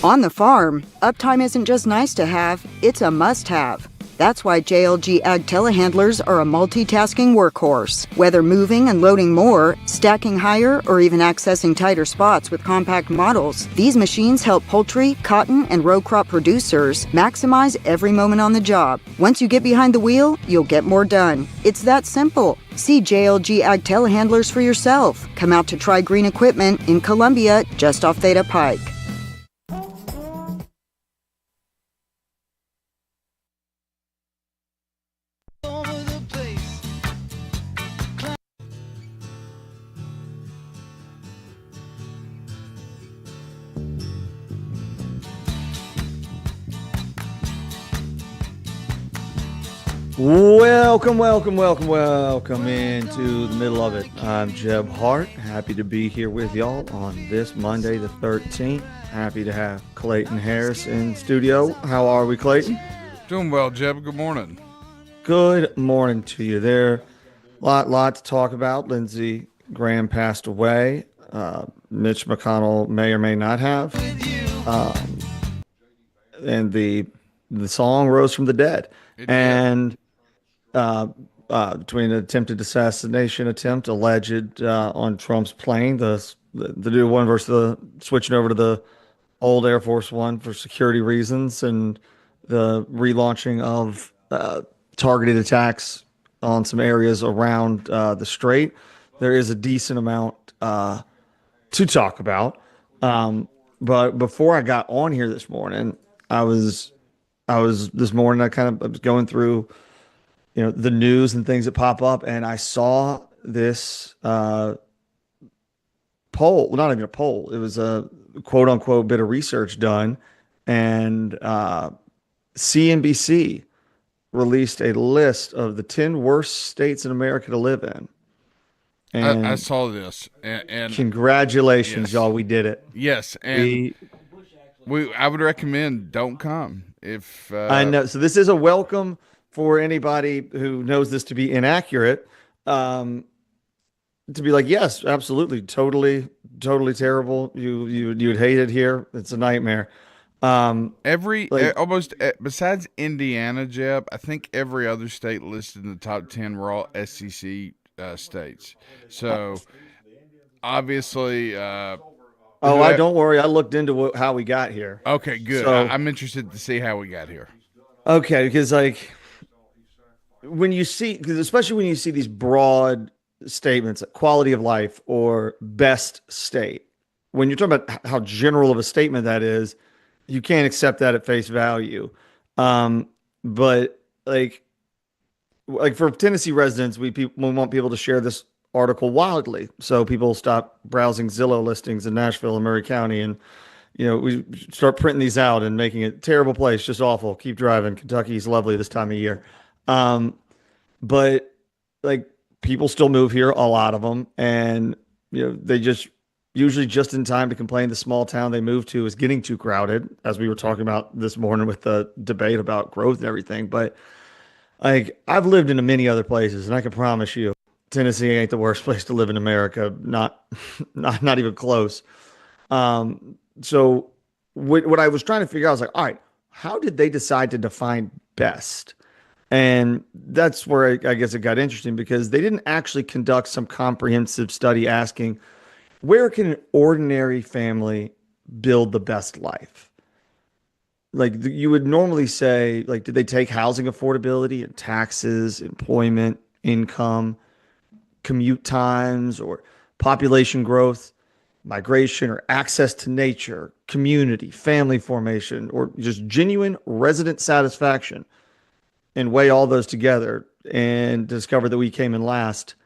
On the farm, uptime isn't just nice to have, it's a must-have. That's why JLG Ag telehandlers are a multitasking workhorse. Whether moving and loading more, stacking higher, or even accessing tighter spots with compact models, these machines help poultry, cotton, and row crop producers maximize every moment on the job. Once you get behind the wheel, you'll get more done. It's that simple. See JLG Ag telehandlers for yourself. Come out to Try Green Equipment in Columbia, just off Theta Pike. Welcome into the middle of it. I'm Jeb Hart. Happy to be here with y'all on this Monday, the 13th. Happy to have Clayton Harris in studio. How are we, Clayton? Doing well, Jeb. Good morning. Good morning to you there. Lot to talk about. Lindsey Graham passed away. Mitch McConnell may or may not have. And the song rose from the dead. And between an attempted assassination attempt alleged on Trump's plane, the new one versus the switching over to the old Air Force One for security reasons, and the relaunching of targeted attacks on some areas around the strait, there is a decent amount to talk about. But before I got on here this morning, I was going through, the news and things that pop up, and I saw this poll. Well, not even a poll. It was a quote unquote bit of research done, and CNBC released a list of the 10 worst states in America to live in. And I saw this, and congratulations, yes. Y'all, we did it. Yes, and I would recommend don't come if I know. So this is a welcome for anybody who knows this to be inaccurate, to be like, yes, absolutely, totally terrible. You'd hate it here. It's a nightmare. Almost besides Indiana, Jeb, I think every other state listed in the top 10 were all SEC states. So obviously, don't worry. I looked into how we got here. Okay, good. So, I'm interested to see how we got here. Okay, because especially when you see these broad statements, like quality of life or best state, when you're talking about how general of a statement that is, you can't accept that at face value. But like for Tennessee residents, we want people to share this article widely, so people stop browsing Zillow listings in Nashville and Murray County, and we start printing these out and making it a terrible place, just awful. Keep driving. Kentucky's lovely this time of year. But people still move here, a lot of them, and they just usually just in time to complain the small town they move to is getting too crowded, as we were talking about this morning with the debate about growth and everything. But I've lived in many other places, and I can promise you Tennessee ain't the worst place to live in America. Not even close. So what I was trying to figure out was all right, how did they decide to define best? And that's where I guess it got interesting, because they didn't actually conduct some comprehensive study asking, where can an ordinary family build the best life? You would normally say, did they take housing affordability and taxes, employment, income, commute times, or population growth, migration, or access to nature, community, family formation, or just genuine resident satisfaction, and weigh all those together and discover that we came in last?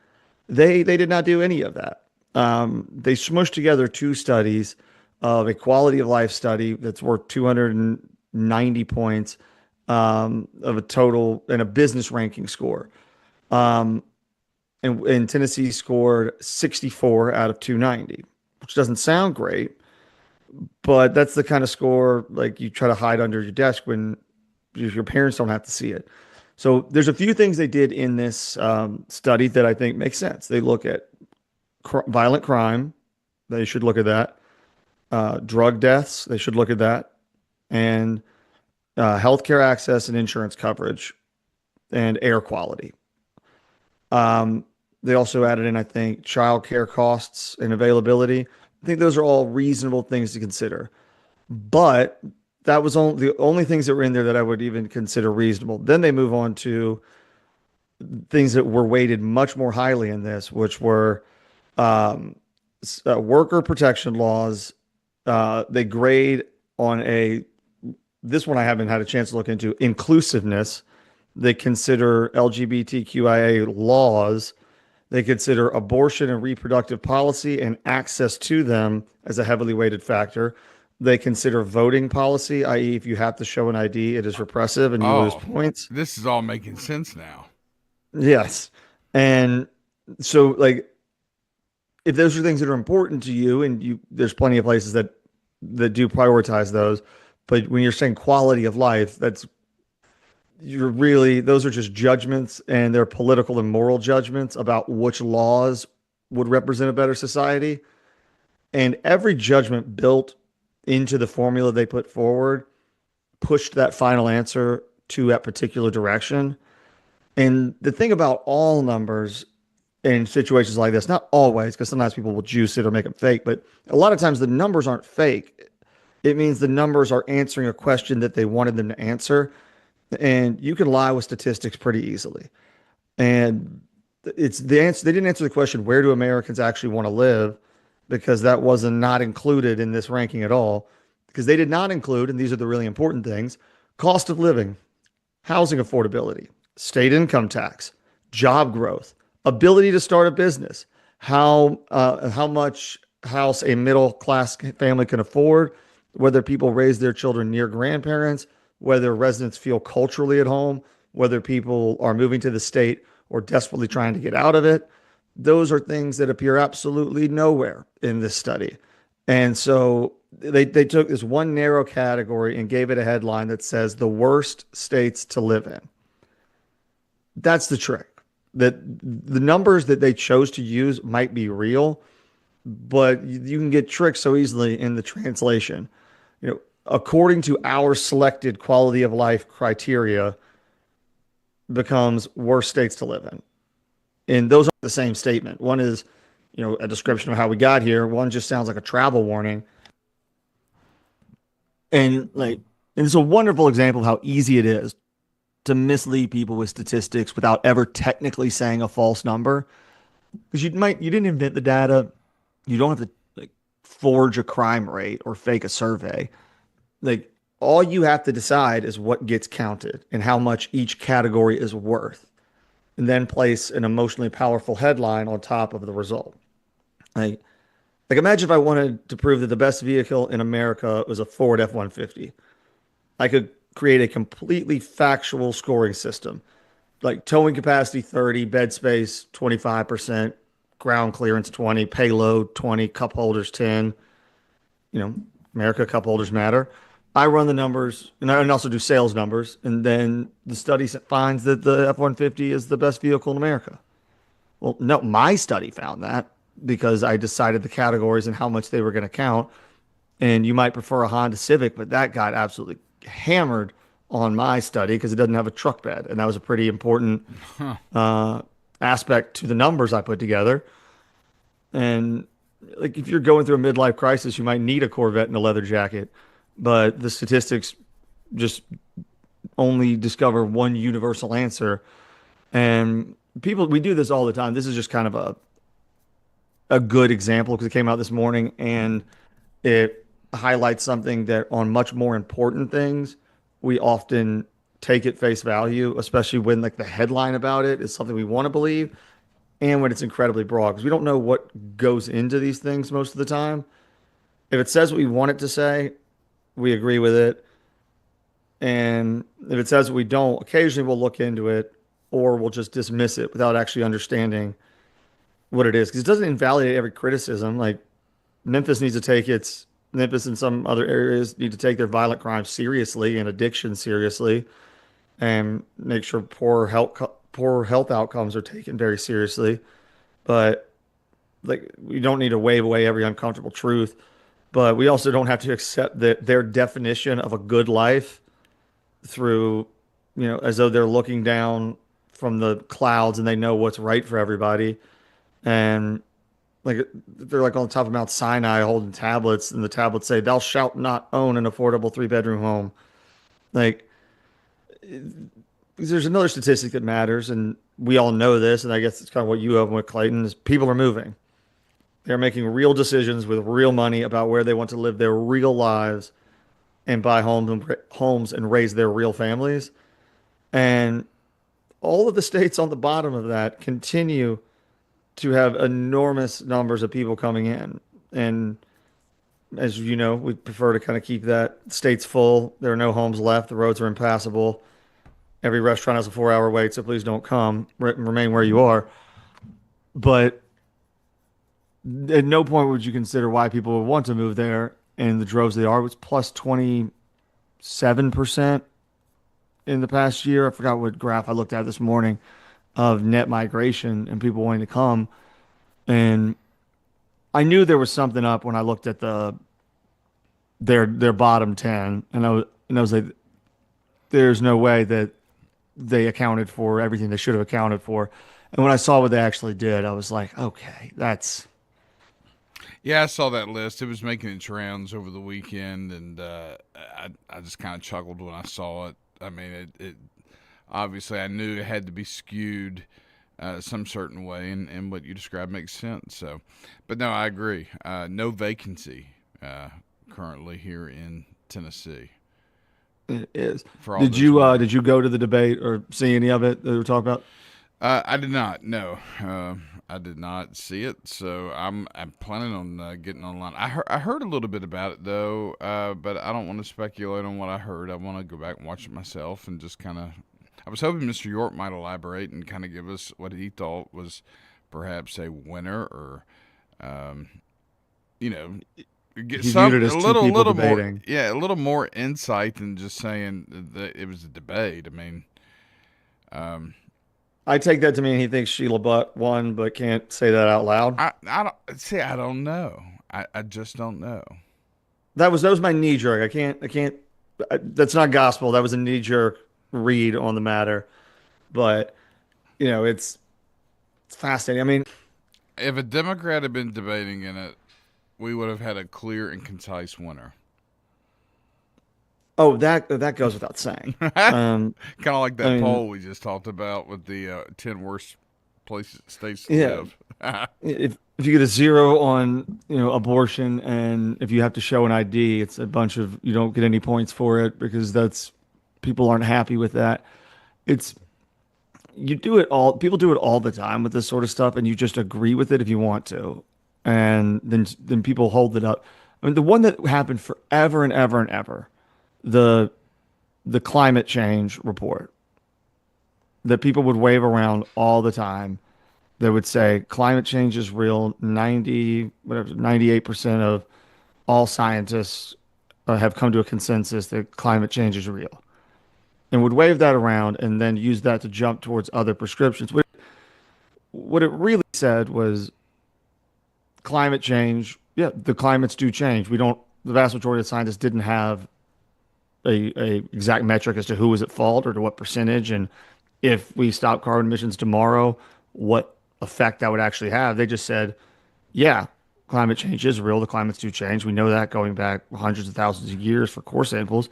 They did not do any of that. They smushed together two studies of a quality of life study that's worth 290 points of a total, and a business ranking score. And Tennessee scored 64 out of 290, which doesn't sound great, but that's the kind of score you try to hide under your desk when your parents don't have to see it. So there's a few things they did in this study that I think make sense. They look at violent crime. They should look at that. drug deaths. They should look at that. And healthcare access and insurance coverage and air quality. Um, they also added in, I think, childcare costs and availability. I think those are all reasonable things to consider. But that was only the only things that were in there that I would even consider reasonable. Then they move on to things that were weighted much more highly in this, which were um, worker protection laws. They grade on a this one I haven't had a chance to look into inclusiveness. They consider LGBTQIA laws. They consider abortion and reproductive policy and access to them as a heavily weighted factor. They consider voting policy, i.e., if you have to show an ID, it is repressive and you lose Oh, points. this is all making sense now. Yes. And so, like, if those are things that are important to you, and there's plenty of places that do prioritize those, but when you're saying quality of life, that's you're really those are just judgments, and they're political and moral judgments about which laws would represent a better society. And every judgment built into the formula they put forward pushed that final answer to that particular direction. And the thing about all numbers in situations like this, not always, because sometimes people will juice it or make them fake, but a lot of times the numbers aren't fake. It means the numbers are answering a question that they wanted them to answer. And you can lie with statistics pretty easily. And it's the answer. They didn't answer the question, where do Americans actually want to live? Because that wasn't not included in this ranking at all. Because they did not include, and these are the really important things, cost of living, housing affordability, state income tax, job growth, ability to start a business, how much house a middle class family can afford, whether people raise their children near grandparents, whether residents feel culturally at home, whether people are moving to the state or desperately trying to get out of it. Those are things that appear absolutely nowhere in this study. And so they took this one narrow category and gave it a headline that says the worst states to live in. That's the trick. That the numbers that they chose to use might be real, but you can get tricked so easily in the translation. According to our selected quality of life criteria, becomes worst states to live in. And those aren't the same statement. One is, a description of how we got here. One just sounds like a travel warning. And it's a wonderful example of how easy it is to mislead people with statistics without ever technically saying a false number. Because you didn't invent the data. You don't have to forge a crime rate or fake a survey. All you have to decide is what gets counted and how much each category is worth, and then place an emotionally powerful headline on top of the result. Imagine if I wanted to prove that the best vehicle in America was a Ford F-150. I could create a completely factual scoring system, like towing capacity 30, bed space 25%, ground clearance 20, payload 20, cup holders 10. America cup holders matter. I run the numbers, and I also do sales numbers, and then the study finds that the F-150 is the best vehicle in America. Well, no, my study found that because I decided the categories and how much they were going to count. And you might prefer a Honda Civic, but that got absolutely hammered on my study because it doesn't have a truck bed, and that was a pretty important aspect to the numbers I put together. And if you're going through a midlife crisis, you might need a Corvette and a leather jacket. But the statistics just only discover one universal answer. And we do this all the time. This is just kind of a good example because it came out this morning and it highlights something that on much more important things, we often take at face value, especially when the headline about it is something we want to believe and when it's incredibly broad because we don't know what goes into these things most of the time. If it says what we want it to say, we agree with it. And if it says we don't, occasionally we'll look into it or we'll just dismiss it without actually understanding what it is. Because it doesn't invalidate every criticism. Memphis and some other areas need to take their violent crimes seriously and addiction seriously and make sure poor health outcomes are taken very seriously. But we don't need to wave away every uncomfortable truth but we also don't have to accept that their definition of a good life through, as though they're looking down from the clouds and they know what's right for everybody. And like they're like on top of Mount Sinai holding tablets, and the tablets say, "Thou shalt not own an affordable 3-bedroom home." Like, there's another statistic that matters, and we all know this, and I guess it's kind of what you have with Clayton, is people are moving. They're making real decisions with real money about where they want to live their real lives and buy homes and raise their real families. And all of the states on the bottom of that continue to have enormous numbers of people coming in. And as you know, we prefer to kind of keep that states full. There are no homes left. The roads are impassable. Every restaurant has a 4-hour wait, so please don't come. Remain where you are. But at no point would you consider why people would want to move there. And the droves they are was plus 27% in the past year. I forgot what graph I looked at this morning of net migration and people wanting to come. And I knew there was something up when I looked at their bottom 10, and I was like, there's no way that they accounted for everything they should have accounted for. And when I saw what they actually did, I was like, okay, that's. Yeah, I saw that list. It was making its rounds over the weekend, and I just kind of chuckled when I saw it. I mean, it obviously I knew it had to be skewed some certain way, and what you described makes sense. So, but no, I agree. No vacancy currently here in Tennessee. It is. Did you go to the debate or see any of it that we were talking about? I did not. No, I did not see it. So I'm planning on getting online. I heard a little bit about it though, but I don't want to speculate on what I heard. I want to go back and watch it myself and just kind of. I was hoping Mr. York might elaborate and kind of give us what he thought was perhaps a winner, or get a little more, a little more insight than just saying that it was a debate. I mean, I take that to mean he thinks Sheila Butt won, but can't say that out loud. I don't know. I just don't know. That was my knee jerk. I can't. That's not gospel. That was a knee jerk read on the matter, but it's fascinating. I mean, if a Democrat had been debating in it, we would have had a clear and concise winner. Oh, that goes without saying. Kind of like that poll we just talked about with the 10 worst states to live. if you get a 0 on abortion, and if you have to show an ID, it's a bunch of, you don't get any points for it because people aren't happy with that. People do it all the time with this sort of stuff, and you just agree with it if you want to, and then people hold it up. I mean, the one that happened forever and ever and ever, the climate change report that people would wave around all the time. They would say climate change is real. 98% of all scientists have come to a consensus that climate change is real, and would wave that around and then use that to jump towards other prescriptions. What it really said was climate change. Yeah, the climates do change. The vast majority of scientists didn't have a exact metric as to who was at fault or to what percentage, and if we stop carbon emissions tomorrow, what effect that would actually have. They just said, yeah, climate change is real. The climates do change. We know that going back hundreds of thousands of years for core samples.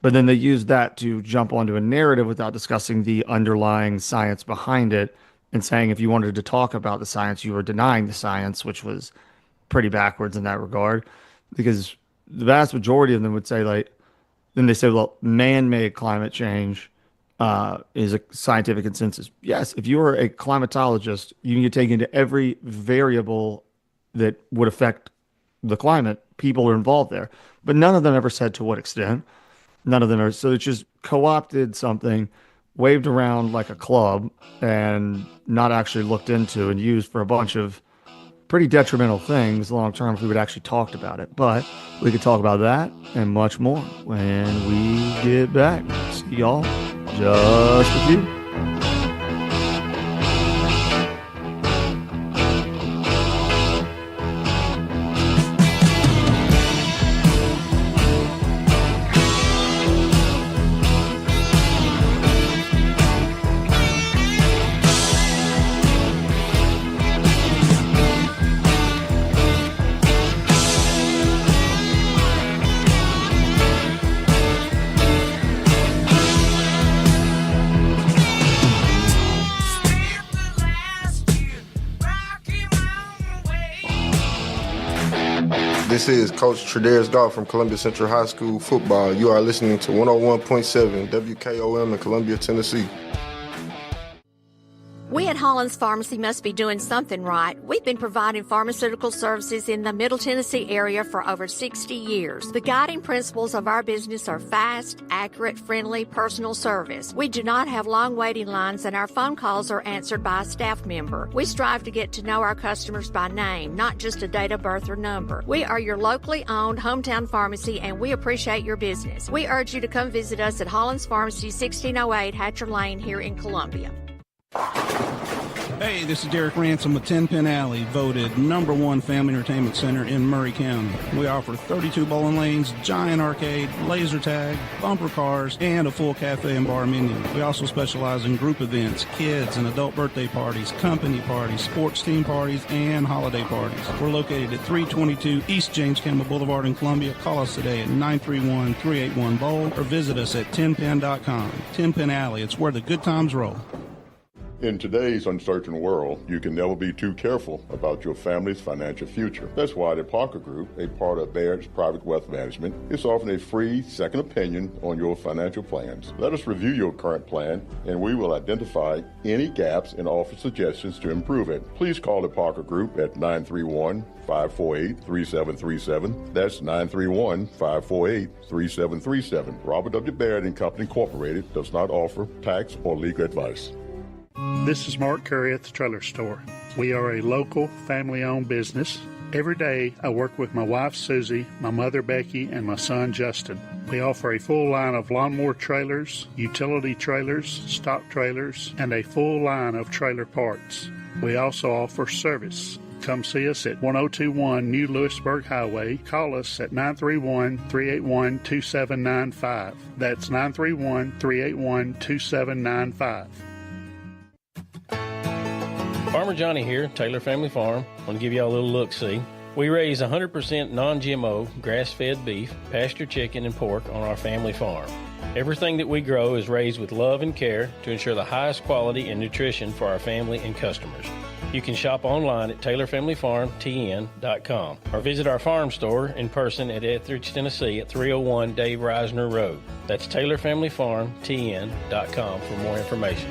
But then they used that to jump onto a narrative without discussing the underlying science behind it, and saying if you wanted to talk about the science, you were denying the science, which was pretty backwards in that regard, because the vast majority of them would say, then they say, well, man-made climate change is a scientific consensus. Yes, if you are a climatologist, you need to take into every variable that would affect the climate. People are involved there, but none of them ever said to what extent. None of them are. So it's just co-opted something, waved around like a club, and not actually looked into and used for a bunch of pretty detrimental things long term if we would actually talked about it. But we could talk about that and much more when we get back. See y'all just a few. This is Coach Tredaris Goff from Columbia Central High School football. You are listening to 101.7 WKOM in Columbia, Tennessee. We at Hollins Pharmacy must be doing something right. We've been providing pharmaceutical services in the Middle Tennessee area for over 60 years. The guiding principles of our business are fast, accurate, friendly, personal service. We do not have long waiting lines, and our phone calls are answered by a staff member. We strive to get to know our customers by name, not just a date of birth or number. We are your locally owned hometown pharmacy, and we appreciate your business. We urge you to come visit us at Hollins Pharmacy, 1608 Hatcher Lane here in Columbia. Hey, this is Derek Ransom with 10 Pin Alley, voted #1 family entertainment center in Murray County. We offer 32 bowling lanes, giant arcade, laser tag, bumper cars, and a full cafe and bar menu. We also specialize in group events, kids and adult birthday parties, company parties, sports team parties, and holiday parties. We're located at 322 East James Campbell Boulevard in Columbia. Call us today at 931-381-BOWL or visit us at 10pin.com. 10 Pin Alley, it's where the good times roll. In today's uncertain world, you can never be too careful about your family's financial future. That's why the Parker Group, a part of Baird's Private Wealth Management, is offering a free second opinion on your financial plans. Let us review your current plan, and we will identify any gaps and offer suggestions to improve it. Please call the Parker Group at 931-548-3737. That's 931-548-3737. Robert W. Baird and Company Incorporated does not offer tax or legal advice. This is Mark Curry at the Trailer Store. We are a local, family-owned business. Every day, I work with my wife, Susie, my mother, Becky, and my son, Justin. We offer a full line of lawnmower trailers, utility trailers, stock trailers, and a full line of trailer parts. We also offer service. Come see us at 1021 New Lewisburg Highway. Call us at 931-381-2795. That's 931-381-2795. Farmer Johnny here, Taylor Family Farm. I want to give y'all a little look-see. We raise 100% non-GMO, grass-fed beef, pasture chicken, and pork on our family farm. Everything that we grow is raised with love and care to ensure the highest quality and nutrition for our family and customers. You can shop online at TaylorFamilyFarmTN.com or visit our farm store in person at Etheridge, Tennessee at 301 Dave Reisner Road. That's TaylorFamilyFarmTN.com for more information.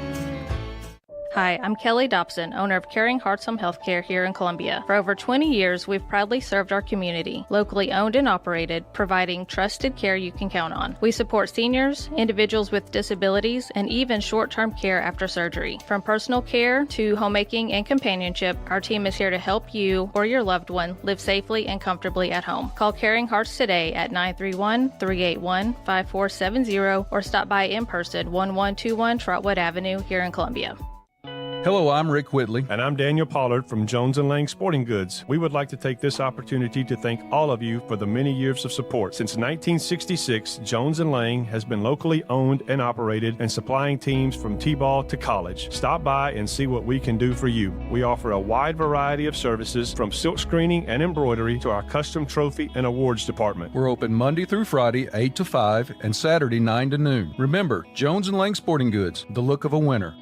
Hi, I'm Kelly Dobson, owner of Caring Hearts Home Healthcare here in Columbia. For over 20 years, we've proudly served our community, locally owned and operated, providing trusted care you can count on. We support seniors, individuals with disabilities, and even short-term care after surgery. From personal care to homemaking and companionship, our team is here to help you or your loved one live safely and comfortably at home. Call Caring Hearts today at 931-381-5470 or stop by in person 1121 Trotwood Avenue here in Columbia. Hello, I'm Rick Whitley. And I'm Daniel Pollard from Jones & Lang Sporting Goods. We would like to take this opportunity to thank all of you for the many years of support. Since 1966, Jones & Lang has been locally owned and operated and supplying teams from T-ball to college. Stop by and see what we can do for you. We offer a wide variety of services from silk screening and embroidery to our custom trophy and awards department. We're open Monday through Friday, 8 to 5, and Saturday, 9 to noon. Remember, Jones & Lang Sporting Goods, the look of a winner.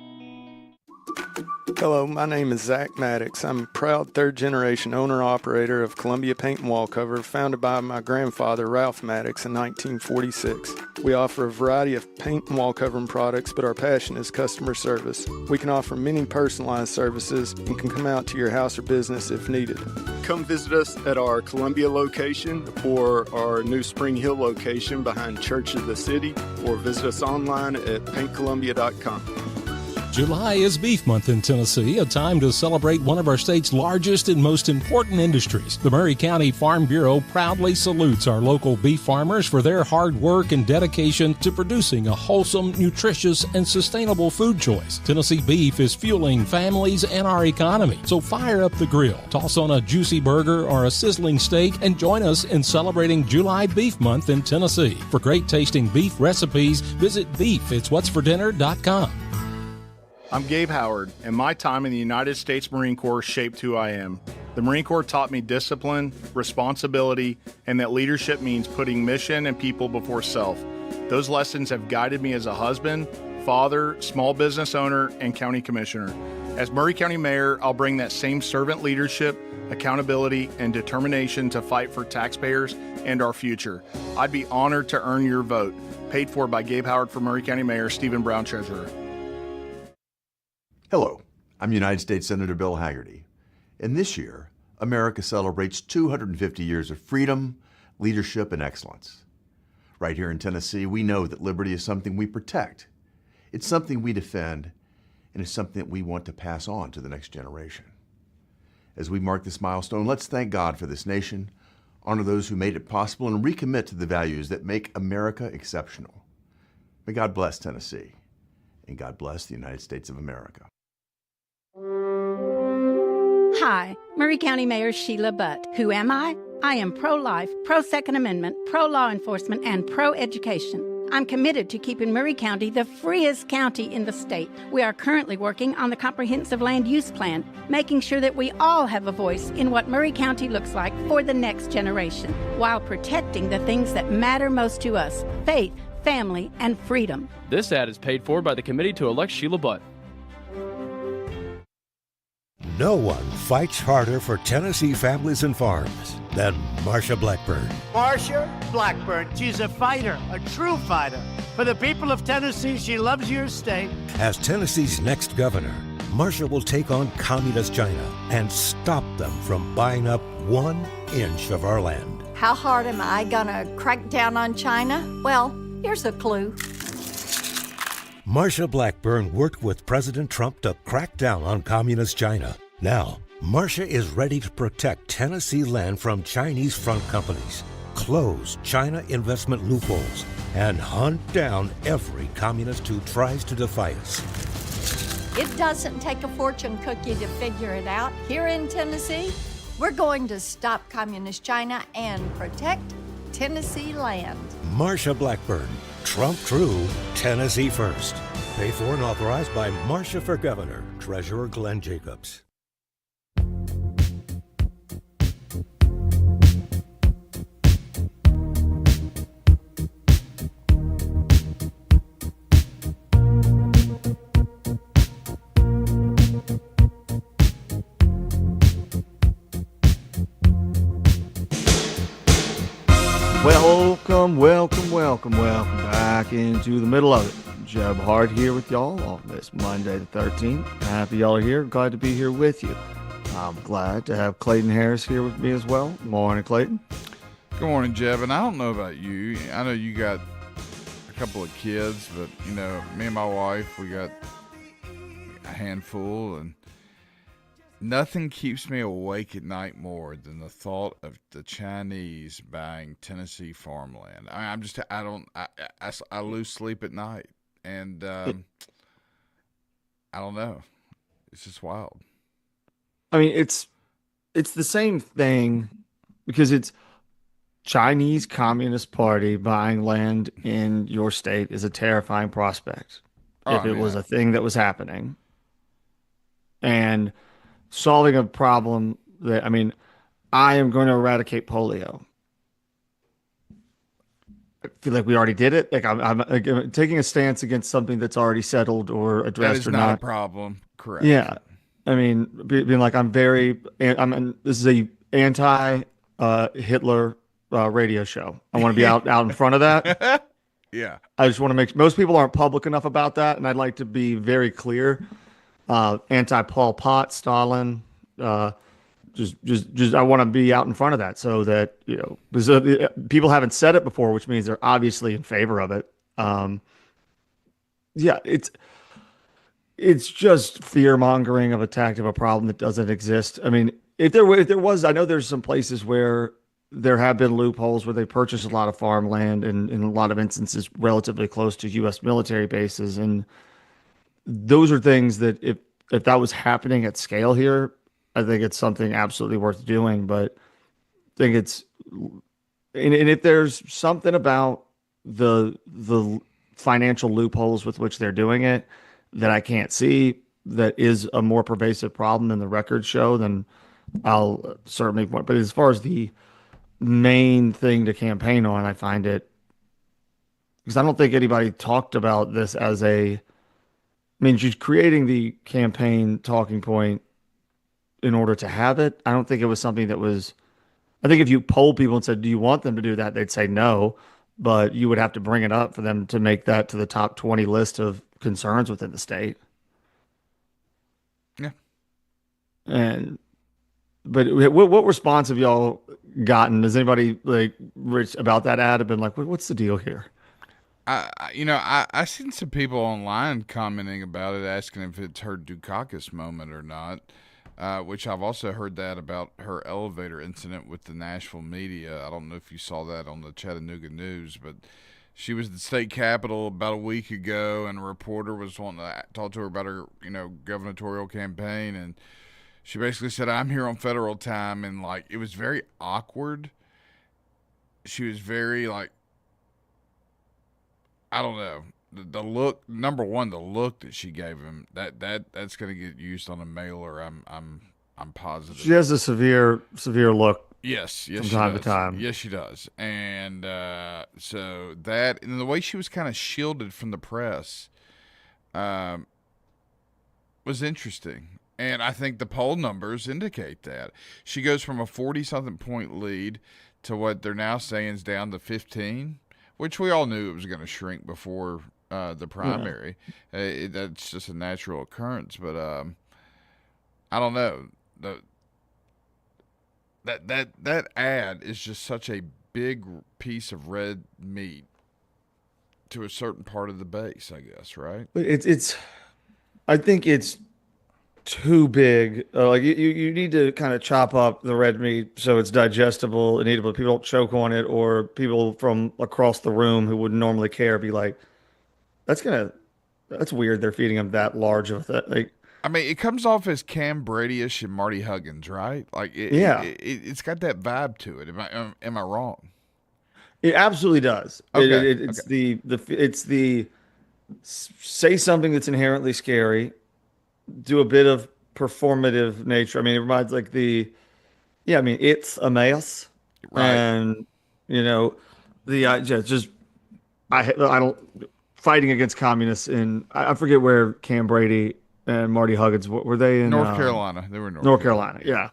Hello, my name is Zach Maddox. I'm a proud third-generation owner-operator of Columbia Paint and Wallcover, founded by my grandfather, Ralph Maddox, in 1946. We offer a variety of paint and wallcovering products, but our passion is customer service. We can offer many personalized services and can come out to your house or business if needed. Come visit us at our Columbia location or our new Spring Hill location behind Church of the City, or visit us online at paintcolumbia.com. July is Beef Month in Tennessee, a time to celebrate one of our state's largest and most important industries. The Maury County Farm Bureau proudly salutes our local beef farmers for their hard work and dedication to producing a wholesome, nutritious, and sustainable food choice. Tennessee beef is fueling families and our economy. So fire up the grill, toss on a juicy burger or a sizzling steak, and join us in celebrating July Beef Month in Tennessee. For great tasting beef recipes, visit beefitswhatsfordinner.com. I'm Gabe Howard, and my time in the United States Marine Corps shaped who I am. The Marine Corps taught me discipline, responsibility, and that leadership means putting mission and people before self. Those lessons have guided me as a husband, father, small business owner, and county commissioner. As Maury County Mayor, I'll bring that same servant leadership, accountability, and determination to fight for taxpayers and our future. I'd be honored to earn your vote. Paid for by Gabe Howard for Maury County Mayor, Stephen Brown, Treasurer. Hello, I'm United States Senator Bill Hagerty. And this year, America celebrates 250 years of freedom, leadership, and excellence. Right here in Tennessee, we know that liberty is something we protect. It's something we defend, and it's something that we want to pass on to the next generation. As we mark this milestone, let's thank God for this nation, honor those who made it possible, and recommit to the values that make America exceptional. May God bless Tennessee, and God bless the United States of America. Hi, Maury County Mayor Sheila Butt. Who am I? I am pro-life, pro-Second Amendment, pro-law enforcement, and pro-education. I'm committed to keeping Maury County the freest county in the state. We are currently working on the Comprehensive Land Use Plan, making sure that we all have a voice in what Maury County looks like for the next generation, while protecting the things that matter most to us: faith, family, and freedom. This ad is paid for by the committee to elect Sheila Butt. No one fights harder for Tennessee families and farms than Marsha Blackburn. Marsha Blackburn, she's a fighter, a true fighter. For the people of Tennessee, she loves your state. As Tennessee's next governor, Marsha will take on communist China and stop them from buying up 1 inch of our land. How hard am I gonna crack down on China? Well, here's a clue. Marsha Blackburn worked with President Trump to crack down on communist China. Now, Marsha is ready to protect Tennessee land from Chinese front companies, close China investment loopholes, and hunt down every communist who tries to defy us. It doesn't take a fortune cookie to figure it out. Here in Tennessee, we're going to stop communist China and protect Tennessee land. Marsha Blackburn, Trump True, Tennessee First. Paid for and authorized by Marsha for Governor, Treasurer Glenn Jacobs. Welcome back into the middle of it. Jeb Hart here with y'all on this Monday the 13th. Happy y'all are here. Glad to be here with you. I'm glad to have Clayton Harris here with me as well. Morning, Clayton. Good morning, Jeb. And I don't know about you. I know you got a couple of kids, but, you know, me and my wife, we got a handful, and nothing keeps me awake at night more than the thought of the Chinese buying Tennessee farmland. I lose sleep at night, and I don't know. It's just wild. I mean, it's the same thing because it's Chinese Communist Party buying land in your state is a terrifying prospect. If it was a thing that was happening. And solving a problem that, I mean, I am going to eradicate polio. I feel like we already did it. Like I'm taking a stance against something that's already settled or addressed or not. That is not a problem. Correct. Yeah. I mean, being like, this is a anti-Hitler radio show. I want to be out in front of that. Yeah. I just want to make, most people aren't public enough about that. And I'd like to be very clear. Anti-Pol Pot, Stalin, just I want to be out in front of that so that, you know, because people haven't said it before, which means they're obviously in favor of it. Yeah, it's just fear mongering of attack of a problem that doesn't exist. I mean, if there was, I know there's some places where there have been loopholes where they purchase a lot of farmland and in a lot of instances relatively close to U.S. military bases, and those are things that if that was happening at scale here, I think it's something absolutely worth doing. But I think and if there's something about the financial loopholes with which they're doing it that I can't see that is a more pervasive problem than the records show, then I'll certainly. But as far as the main thing to campaign on, I find it, because I don't think anybody talked about this as a I mean, she's creating the campaign talking point in order to have it. I don't think it was something that was, I think if you polled people and said, do you want them to do that? They'd say no, but you would have to bring it up for them to make that to the top 20 list of concerns within the state. Yeah. And, but what response have y'all gotten? Has anybody like Rich about that ad have been like, what's the deal here? I seen some people online commenting about it, asking if it's her Dukakis moment or not. Which I've also heard that about her elevator incident with the Nashville media. I don't know if you saw that on the Chattanooga News, but she was at the state capitol about a week ago, and a reporter was wanting to talk to her about her, gubernatorial campaign, and she basically said, "I'm here on federal time," and like it was very awkward. She was very like, I don't know. The look, number one, the look that she gave him, that's going to get used on a mailer. I'm positive. She has a severe look. Yes, from time to time. Yes, she does. And so that, and the way she was kind of shielded from the press, was interesting. And I think the poll numbers indicate that she goes from a 40-something point lead to what they're now saying is down to 15, which we all knew it was going to shrink before the primary. Yeah. That's just a natural occurrence, but I don't know. That ad is just such a big piece of red meat to a certain part of the base, I guess, right? I think it's too big. Like you need to kind of chop up the red meat so it's digestible and eatable. People don't choke on it, or people from across the room who wouldn't normally care be like, that's weird. They're feeding him that large of a thing. I mean, it comes off as Cam Brady-ish and Marty Huggins, right? Like, it's got that vibe to it. Am I wrong? It absolutely does. Okay. It's the say something that's inherently scary, do a bit of performative nature. I mean, it reminds like it's a mess, right? And I don't fighting against communists in I forget where Cam Brady and Marty Huggins were they in North Carolina? They were in North Carolina, yeah.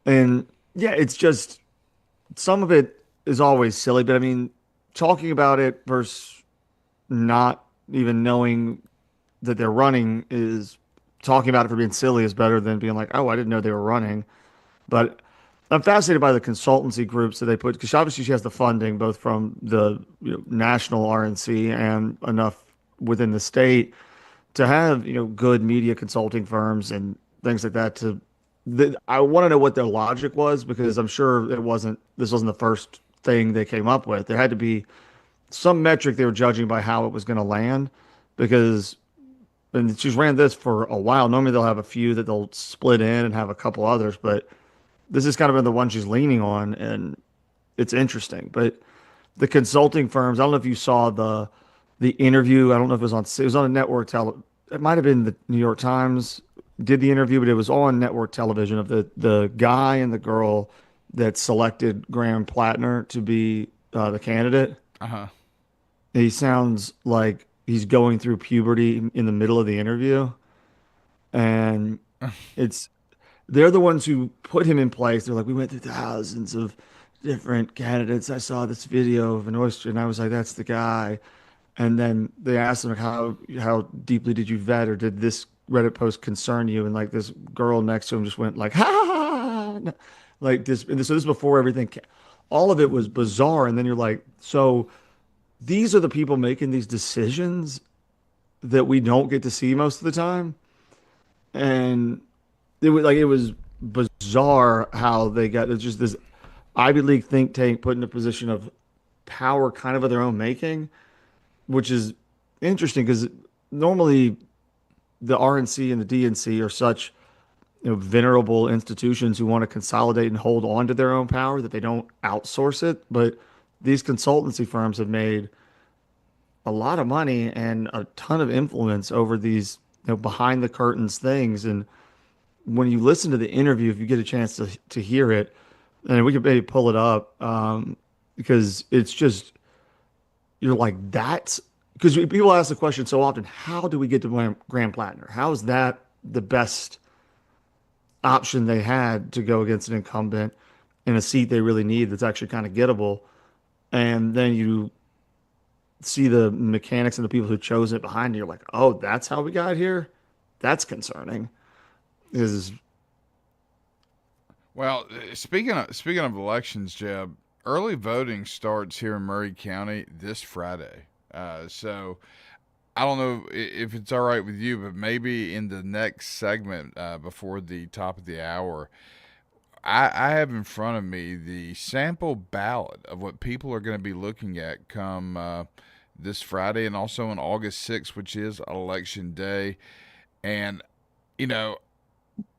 And yeah, it's just some of it is always silly, but I mean, talking about it versus not even knowing that they're running is talking about it for being silly is better than being like, oh, I didn't know they were running. But I'm fascinated by the consultancy groups that they put, because obviously she has the funding both from the national RNC and enough within the state to have good media consulting firms and things like that. I want to know what their logic was, because I'm sure this wasn't the first thing they came up with. There had to be some metric they were judging by how it was going to land, because and she's ran this for a while. Normally they'll have a few that they'll split in and have a couple others, but this has kind of been the one she's leaning on, and it's interesting. But the consulting firms, I don't know if you saw the interview. I don't know if it was on a network it might have been the New York Times did the interview, but it was on network television of the guy and the girl that selected Graham Plattner to be the candidate. Uh-huh. He sounds like he's going through puberty in the middle of the interview, and they're the ones who put him in place. They're like, we went through thousands of different candidates. I saw this video of an oyster, and I was like, that's the guy. And then they asked him, how deeply did you vet, or did this Reddit post concern you? And like this girl next to him just went like, ha ha ha, like this. And so this is before everything. All of it was bizarre. And then you're like, so these are the people making these decisions that we don't get to see most of the time. And it was bizarre how they got just this Ivy League think tank put in a position of power kind of their own making, which is interesting because normally the RNC and the DNC are such venerable institutions who want to consolidate and hold on to their own power that they don't outsource it. But these consultancy firms have made a lot of money and a ton of influence over these behind the curtains things. And when you listen to the interview, if you get a chance to hear it, and we could maybe pull it up, because it's just, you're like, that's because people ask the question so often, how do we get to Graham Plattner? How is that the best option they had to go against an incumbent in a seat they really need that's actually kind of gettable? And then you see the mechanics and the people who chose it behind you. You're like, oh, that's how we got here. That's concerning. Is Well, speaking of elections, Jeb, early voting starts here in Murray County this Friday. So I don't know if it's all right with you, but maybe in the next segment before the top of the hour, I have in front of me the sample ballot of what people are going to be looking at come this Friday and also on August 6th, which is Election Day. And, you know,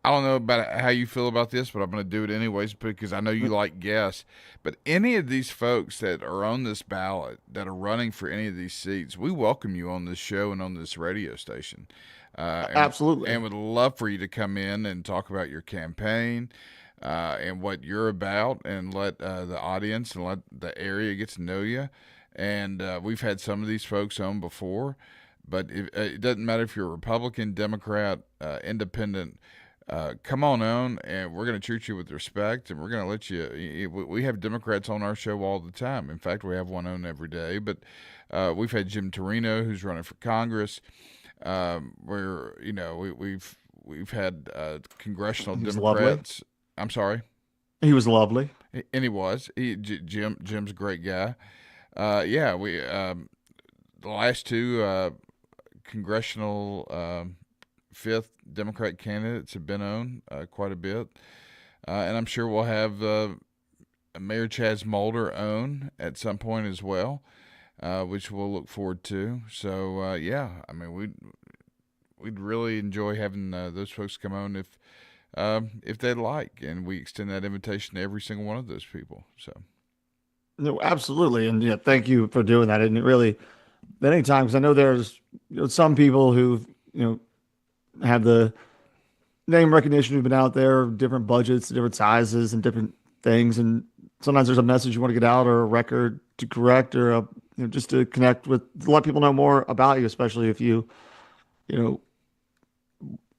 I don't know about how you feel about this, but I'm going to do it anyways because I know you like guests. But any of these folks that are on this ballot that are running for any of these seats, we welcome you on this show and on this radio station. Absolutely. And would love for you to come in and talk about your campaign and what you're about and let the audience and let the area get to know you. And we've had some of these folks on before, but it doesn't matter if you're a Republican, Democrat, independent. Come on and we're going to treat you with respect, and we're going to let you. We have Democrats on our show all the time. In fact, we have one on every day. But we've had Jim Torino, who's running for Congress. We've had congressional Democrats. Lovely. I'm sorry. He was lovely, and he was. Jim's a great guy. We the last two congressional. Fifth Democrat candidates have been on quite a bit. And I'm sure we'll have Mayor Chaz Mulder on at some point as well, which we'll look forward to. So, I mean, we'd really enjoy having those folks come on if they'd like. And we extend that invitation to every single one of those people. So, no, absolutely. And yeah, thank you for doing that. And it really, at any time, because I know there's some people who, have the name recognition who've been out there, different budgets, different sizes, and different things. And sometimes there's a message you want to get out, or a record to correct, or just to connect with, to let people know more about you, especially if you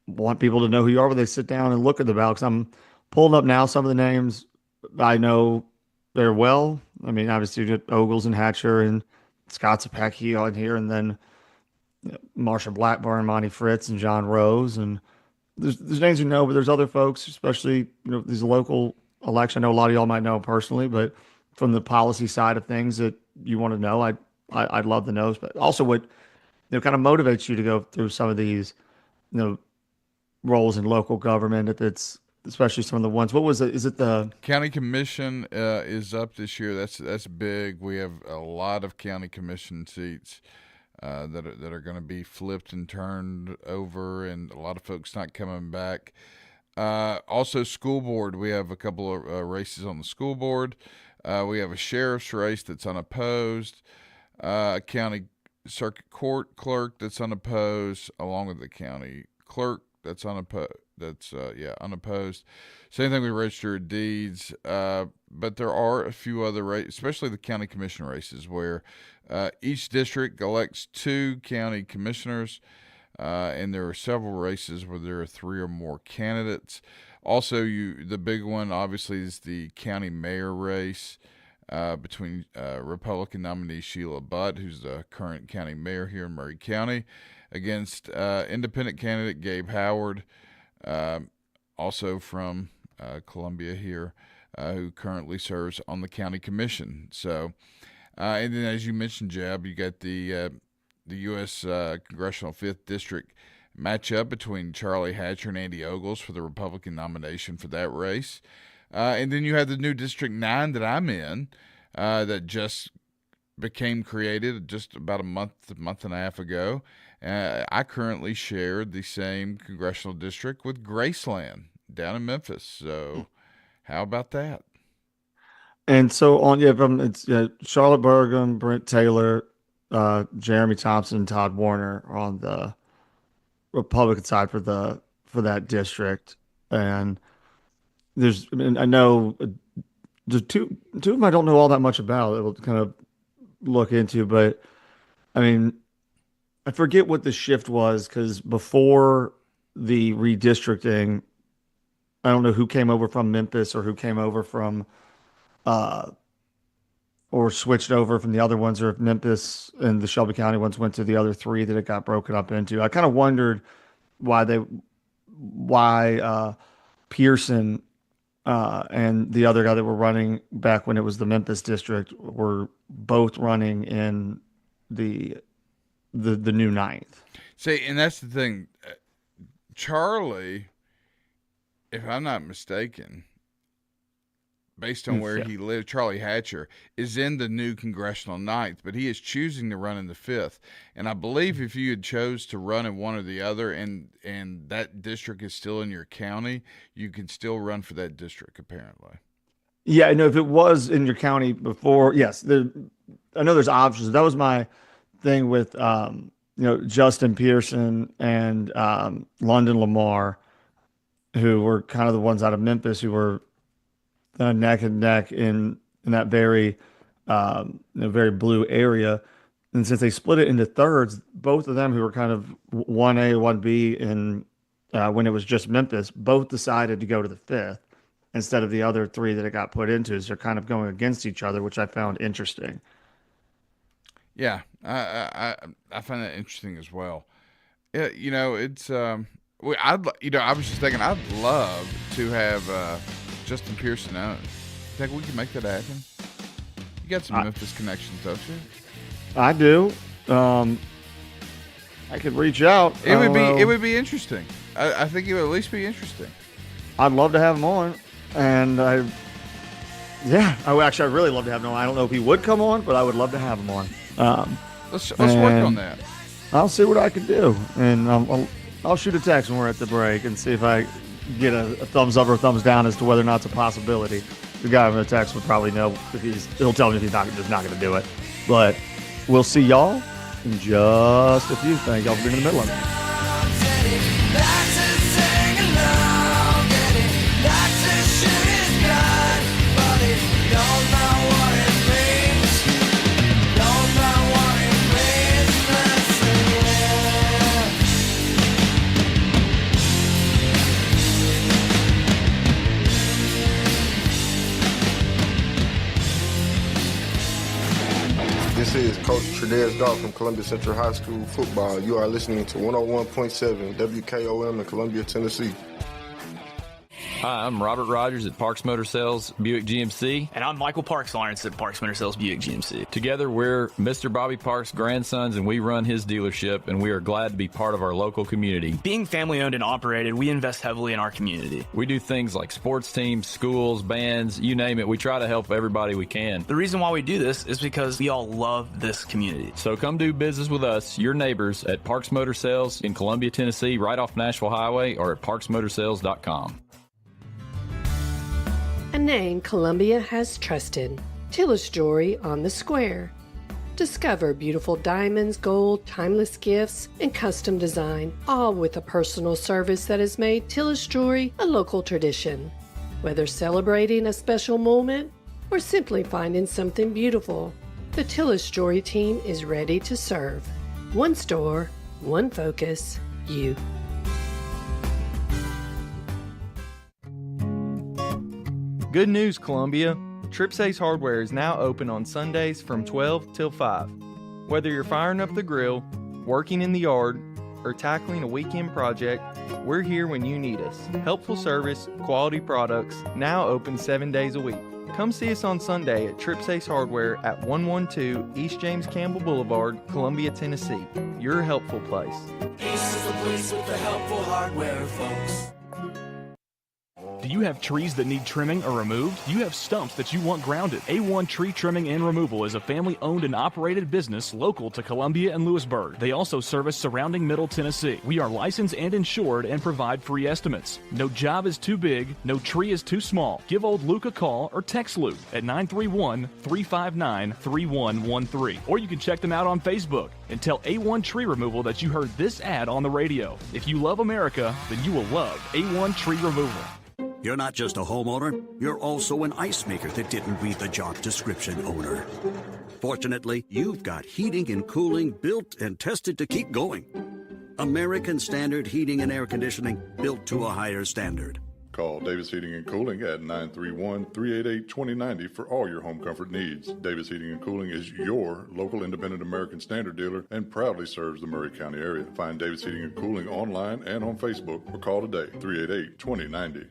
want people to know who you are when they sit down and look at the ballot. Because I'm pulling up now some of the names I know very well. I mean, obviously, you get Ogles and Hatcher and Scott Zapecki on here, and then Marsha Blackburn, Monty Fritz, and John Rose, and there's names you know, but there's other folks, especially these local elections. I know a lot of y'all might know personally, but from the policy side of things that you want to know, I'd love to know. But also, what kind of motivates you to go through some of these roles in local government? If it's especially some of the ones. What was it? Is it the county commission is up this year? That's big. We have a lot of county commission seats. That are going to be flipped and turned over, and a lot of folks not coming back. Also, school board. We have a couple of races on the school board. We have a sheriff's race that's unopposed, a county circuit court clerk that's unopposed, along with the county clerk that's unopposed. Unopposed. Same thing with register of deeds. But there are a few other races, especially the county commission races, where each district elects 2 county commissioners, and there are several races where there are 3 or more candidates. Also, the big one, obviously, is the county mayor race between Republican nominee Sheila Butt, who's the current county mayor here in Murray County, against independent candidate Gabe Howard, also from Columbia here, who currently serves on the county commission. So, and then as you mentioned, Jeb, you got the U.S. Congressional 5th District matchup between Charlie Hatcher and Andy Ogles for the Republican nomination for that race. And then you have the new District 9 that I'm in that just became created just about a month and a half ago. I currently share the same congressional district with Graceland down in Memphis. So how about that? And so on, it's Charlotte Burgum, Brent Taylor, Jeremy Thompson, Todd Warner are on the Republican side for that district. And I know there's two of them I don't know all that much about. It'll kind of look into, but I mean, I forget what the shift was because before the redistricting, I don't know who came over from Memphis or who came over from uh or switched over from the other ones, or if Memphis and the Shelby County ones went to the other three that it got broken up into. I kind of wondered why Pearson and the other guy that were running back when it was the Memphis district were both running in the new ninth. See, and that's the thing. Charlie, if I'm not mistaken, based on where he lived, Charlie Hatcher is in the new congressional ninth, but he is choosing to run in the fifth. And I believe if you had chose to run in one or the other, and that district is still in your county, you can still run for that district, apparently. Yeah, I know if it was in your county before, yes, I know there's options. That was my thing with, Justin Pearson and London Lamar, who were kind of the ones out of Memphis who were neck and neck in that very very blue area. And since they split it into thirds, both of them who were kind of 1A, 1B, and when it was just Memphis, both decided to go to the fifth instead of the other three that it got put into. So they're kind of going against each other, which I found interesting. Yeah, I find that interesting as well. Yeah, it's I was just thinking I'd love to have Justin Pearson out. Think we can make that happen? You got some Memphis connections, don't you? I do. I could reach out. It would be interesting. I think it would at least be interesting. I'd love to have him on, and I really love to have him on. I don't know if he would come on, but I would love to have him on. Let's work on that. I'll see what I can do, and I'll shoot a text when we're at the break and see if I get a thumbs up or a thumbs down as to whether or not it's a possibility. The guy in the text would probably know if he'll tell me if he's just not going to do it. But we'll see y'all in just a few. Thank y'all for being in the middle of it. This is Coach Tredez Dahl from Columbia Central High School football. You are listening to 101.7 WKOM in Columbia, Tennessee. Hi, I'm Robert Rogers at Parks Motor Sales Buick GMC. And I'm Michael Parks Lawrence at Parks Motor Sales Buick GMC. Together, we're Mr. Bobby Parks' grandsons, and we run his dealership, and we are glad to be part of our local community. Being family-owned and operated, we invest heavily in our community. We do things like sports teams, schools, bands, you name it. We try to help everybody we can. The reason why we do this is because we all love this community. So come do business with us, your neighbors, at Parks Motor Sales in Columbia, Tennessee, right off Nashville Highway, or at parksmotorsales.com. A name Columbia has trusted. Tillis Jewelry on the Square. Discover beautiful diamonds, gold, timeless gifts, and custom design, all with a personal service that has made Tillis Jewelry a local tradition. Whether celebrating a special moment or simply finding something beautiful, the Tillis Jewelry team is ready to serve. One store, one focus, you. Good news, Columbia. Trips Ace Hardware is now open on Sundays from 12 till 5. Whether you're firing up the grill, working in the yard, or tackling a weekend project, we're here when you need us. Helpful service, quality products, now open 7 days a week. Come see us on Sunday at Trips Ace Hardware at 112 East James Campbell Boulevard, Columbia, Tennessee. Your helpful place. Ace is the place with the helpful hardware, folks. Do you have trees that need trimming or removed? Do you have stumps that you want grounded? A1 Tree Trimming and Removal is a family-owned and operated business local to Columbia and Lewisburg. They also service surrounding Middle Tennessee. We are licensed and insured and provide free estimates. No job is too big, no tree is too small. Give old Luke a call or text Luke at 931-359-3113. Or you can check them out on Facebook and tell A1 Tree Removal that you heard this ad on the radio. If you love America, then you will love A1 Tree Removal. You're not just a homeowner, you're also an ice maker that didn't read the job description owner. Fortunately, you've got heating and cooling built and tested to keep going. American Standard Heating and Air Conditioning, built to a higher standard. Call Davis Heating and Cooling at 931-388-2090 for all your home comfort needs. Davis Heating and Cooling is your local independent American Standard dealer and proudly serves the Maury County area. Find Davis Heating and Cooling online and on Facebook or call today, 388-2090.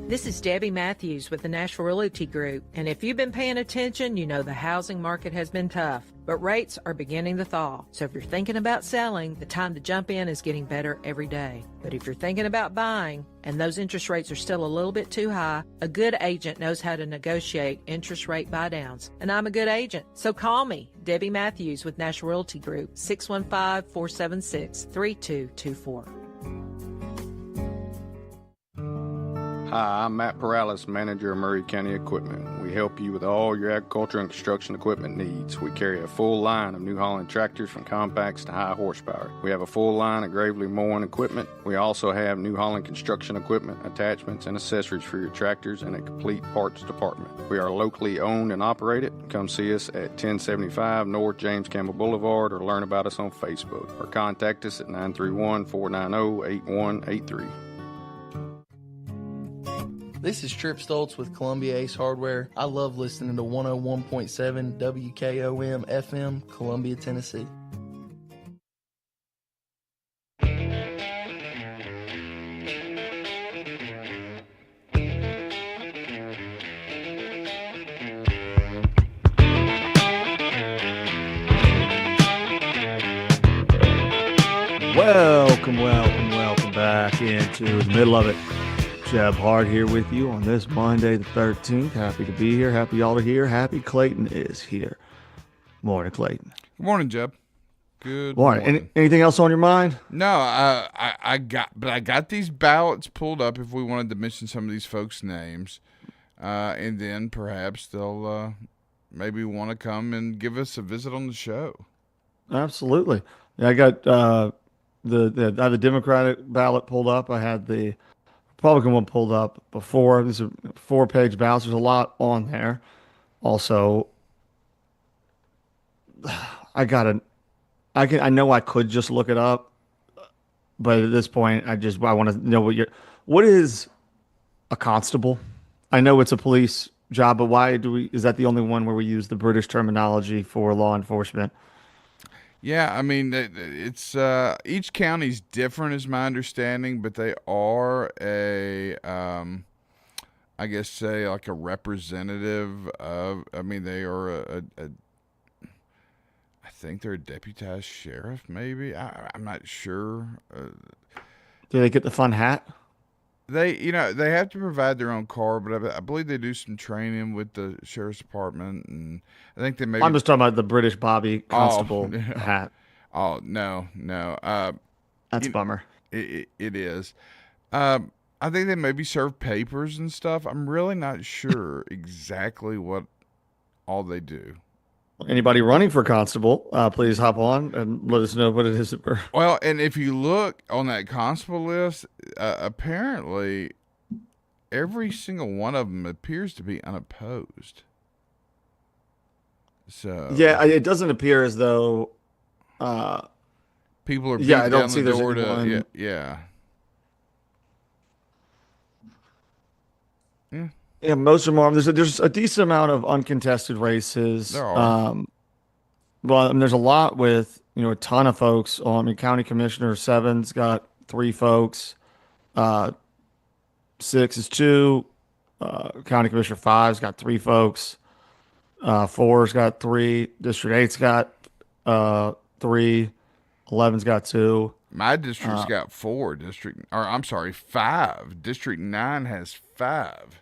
This is Debbie Matthews with the Nashville Realty Group, and if you've been paying attention, you know the housing market has been tough, but rates are beginning to thaw. So if you're thinking about selling, the time to jump in is getting better every day. But if you're thinking about buying, and those interest rates are still a little bit too high, a good agent knows how to negotiate interest rate buydowns. And I'm a good agent, so call me, Debbie Matthews with Nashville Realty Group, 615-476-3224. Hi, I'm Matt Perales, manager of Maury County Equipment. We help you with all your agriculture and construction equipment needs. We carry a full line of New Holland tractors from compacts to high horsepower. We have a full line of Gravely mowing equipment. We also have New Holland construction equipment, attachments, and accessories for your tractors and a complete parts department. We are locally owned and operated. Come see us at 1075 North James Campbell Boulevard or learn about us on Facebook or contact us at 931-490-8183. This is Trip Stoltz with Columbia Ace Hardware. I love listening to 101.7 WKOM FM, Columbia, Tennessee. Welcome back into the middle of it. Jeb Hart here with you on this Monday the 13th. Happy to be here. Happy y'all are here. Happy Clayton is here. Morning, Clayton. Good morning, Jeb. Good morning. Anything else on your mind? No, I got these ballots pulled up if we wanted to mention some of these folks' names, and then perhaps they'll maybe want to come and give us a visit on the show. Absolutely. Yeah, I got I had the Democratic ballot pulled up. I had the Republican one pulled up before. These are 4-page ballots. There's a lot on there. Also, I know I could just look it up, but at this point, I want to know what is a constable? I know it's a police job, but why is that the only one where we use the British terminology for law enforcement? Yeah, I mean, it's each county's different, is my understanding, but they are I guess say like a representative of. I mean, they are I think they're a deputized sheriff, maybe. I'm not sure. Do they get the fun hat? They have to provide their own car, but I believe they do some training with the sheriff's department, and I think they maybe. I'm just talking about the British Bobby Constable hat. Oh no! That's a bummer. It is. I think they maybe serve papers and stuff. I'm really not sure exactly what all they do. Anybody running for constable, please hop on and let us know what it is. Well, and if you look on that constable list, apparently every single one of them appears to be unopposed. So yeah, it doesn't appear as though people are beating I don't down see the there's door anyone. to yeah. Yeah, most of them are. There's a decent amount of uncontested races. There are. There's a lot with a ton of folks. County Commissioner 7's got 3 folks. 6 is 2. County Commissioner 5's got 3 folks. 4's got 3. District 8's got 3. 11's got 2. My district's got 4. 5. District 9 has 5.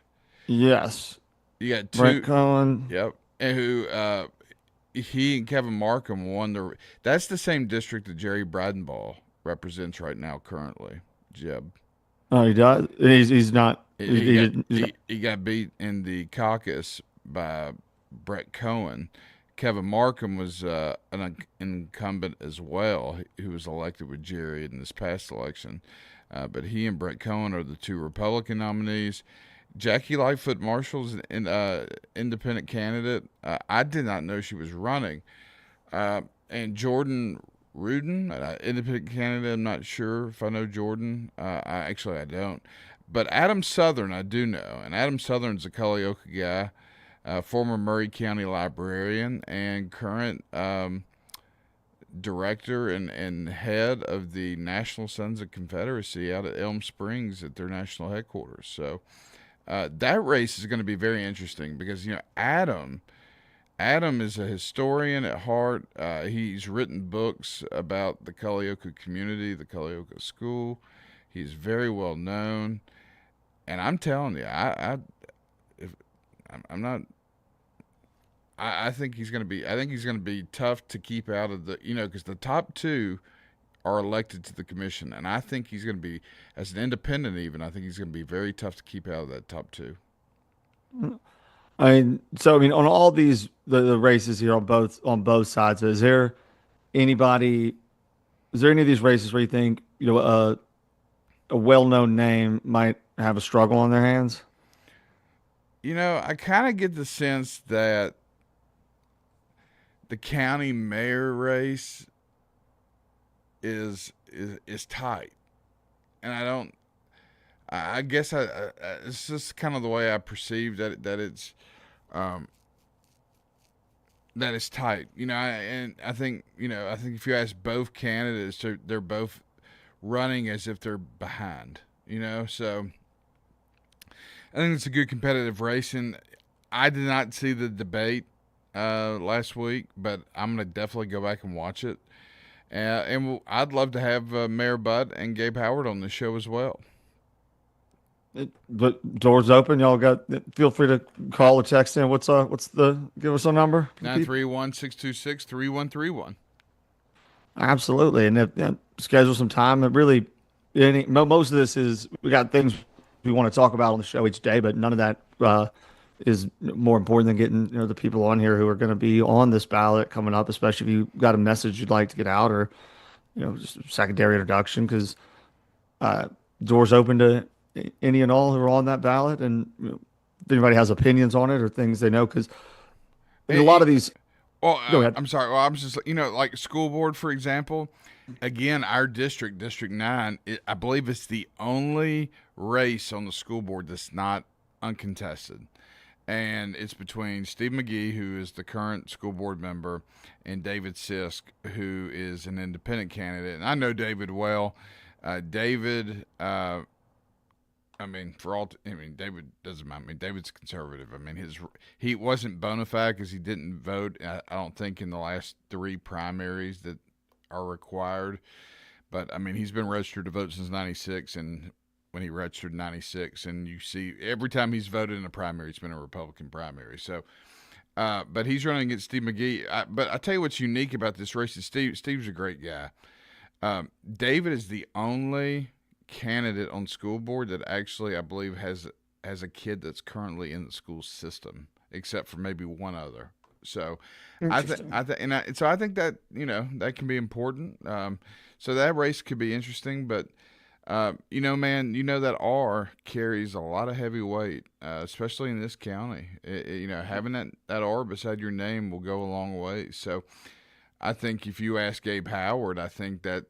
Yes. You got 2. Brent Cohen. Yep. And who he and Kevin Markham won that's the same district that Jerry Bradenbaugh represents right now currently, Jeb. Oh, he does? He's not. He got beat in the caucus by Brett Cohen. Kevin Markham was an incumbent as well, who was elected with Jerry in this past election. But he and Brett Cohen are the 2 Republican nominees. Jackie Lightfoot Marshall's an independent candidate. I did not know she was running. And Jordan Rudin, independent candidate. I'm not sure if I know Jordan. I don't. But Adam Southern, I do know. And Adam Southern's a Culleoka guy, former Murray County librarian and current director and head of the National Sons of Confederacy out at Elm Springs at their national headquarters. So that race is going to be very interesting because, Adam is a historian at heart. He's written books about the Culleoka community, the Culleoka school. He's very well known. And I'm telling you, I think he's going to be tough to keep out of the, because the top two are elected to the commission. And I think he's going to be, as an independent even, I think he's going to be very tough to keep out of that top two. On all these, the races here on both sides, is there any of these races where you think, a well-known name might have a struggle on their hands? I kind of get the sense that the county mayor race is tight, and I guess it's just kind of the way I perceive that it's that it's tight, and I think if you ask both candidates, they're both running as if they're behind, so I think it's a good competitive race. And I did not see the debate last week, but I'm going to definitely go back and watch it. And I'd love to have Mayor Butt and Gabe Howard on the show as well. But doors open. Y'all feel free to call or text in. Give us a number. 931-626-3131. Absolutely. And if schedule some time. Most of this is, we got things we want to talk about on the show each day, but none of that is more important than getting the people on here who are going to be on this ballot coming up, especially if you got a message you'd like to get out, or just a secondary introduction, because doors open to any and all who are on that ballot. And if anybody has opinions on it or things they know, because a lot of these. Well, go ahead. I'm sorry. Well, I'm just like school board, for example. Again, our District 9, I believe it's the only race on the school board that's not uncontested. And it's between Steve McGee, who is the current school board member, and David Sisk, who is an independent candidate. And I know David well. David, David doesn't mind. David's conservative. He wasn't bona fide because he didn't vote, I don't think, in the last 3 primaries that are required. But, he's been registered to vote since 96, and when he registered in 96, and you see every time he's voted in a primary, it's been a Republican primary. So, but he's running against Steve McGee. But I tell you what's unique about this race is Steve's a great guy. David is the only candidate on school board that actually, I believe, has a kid that's currently in the school system, except for maybe one other. So I think that that can be important. So that race could be interesting, but that R carries a lot of heavy weight, especially in this county. Having that R beside your name will go a long way. So I think if you ask Gabe Howard, I think that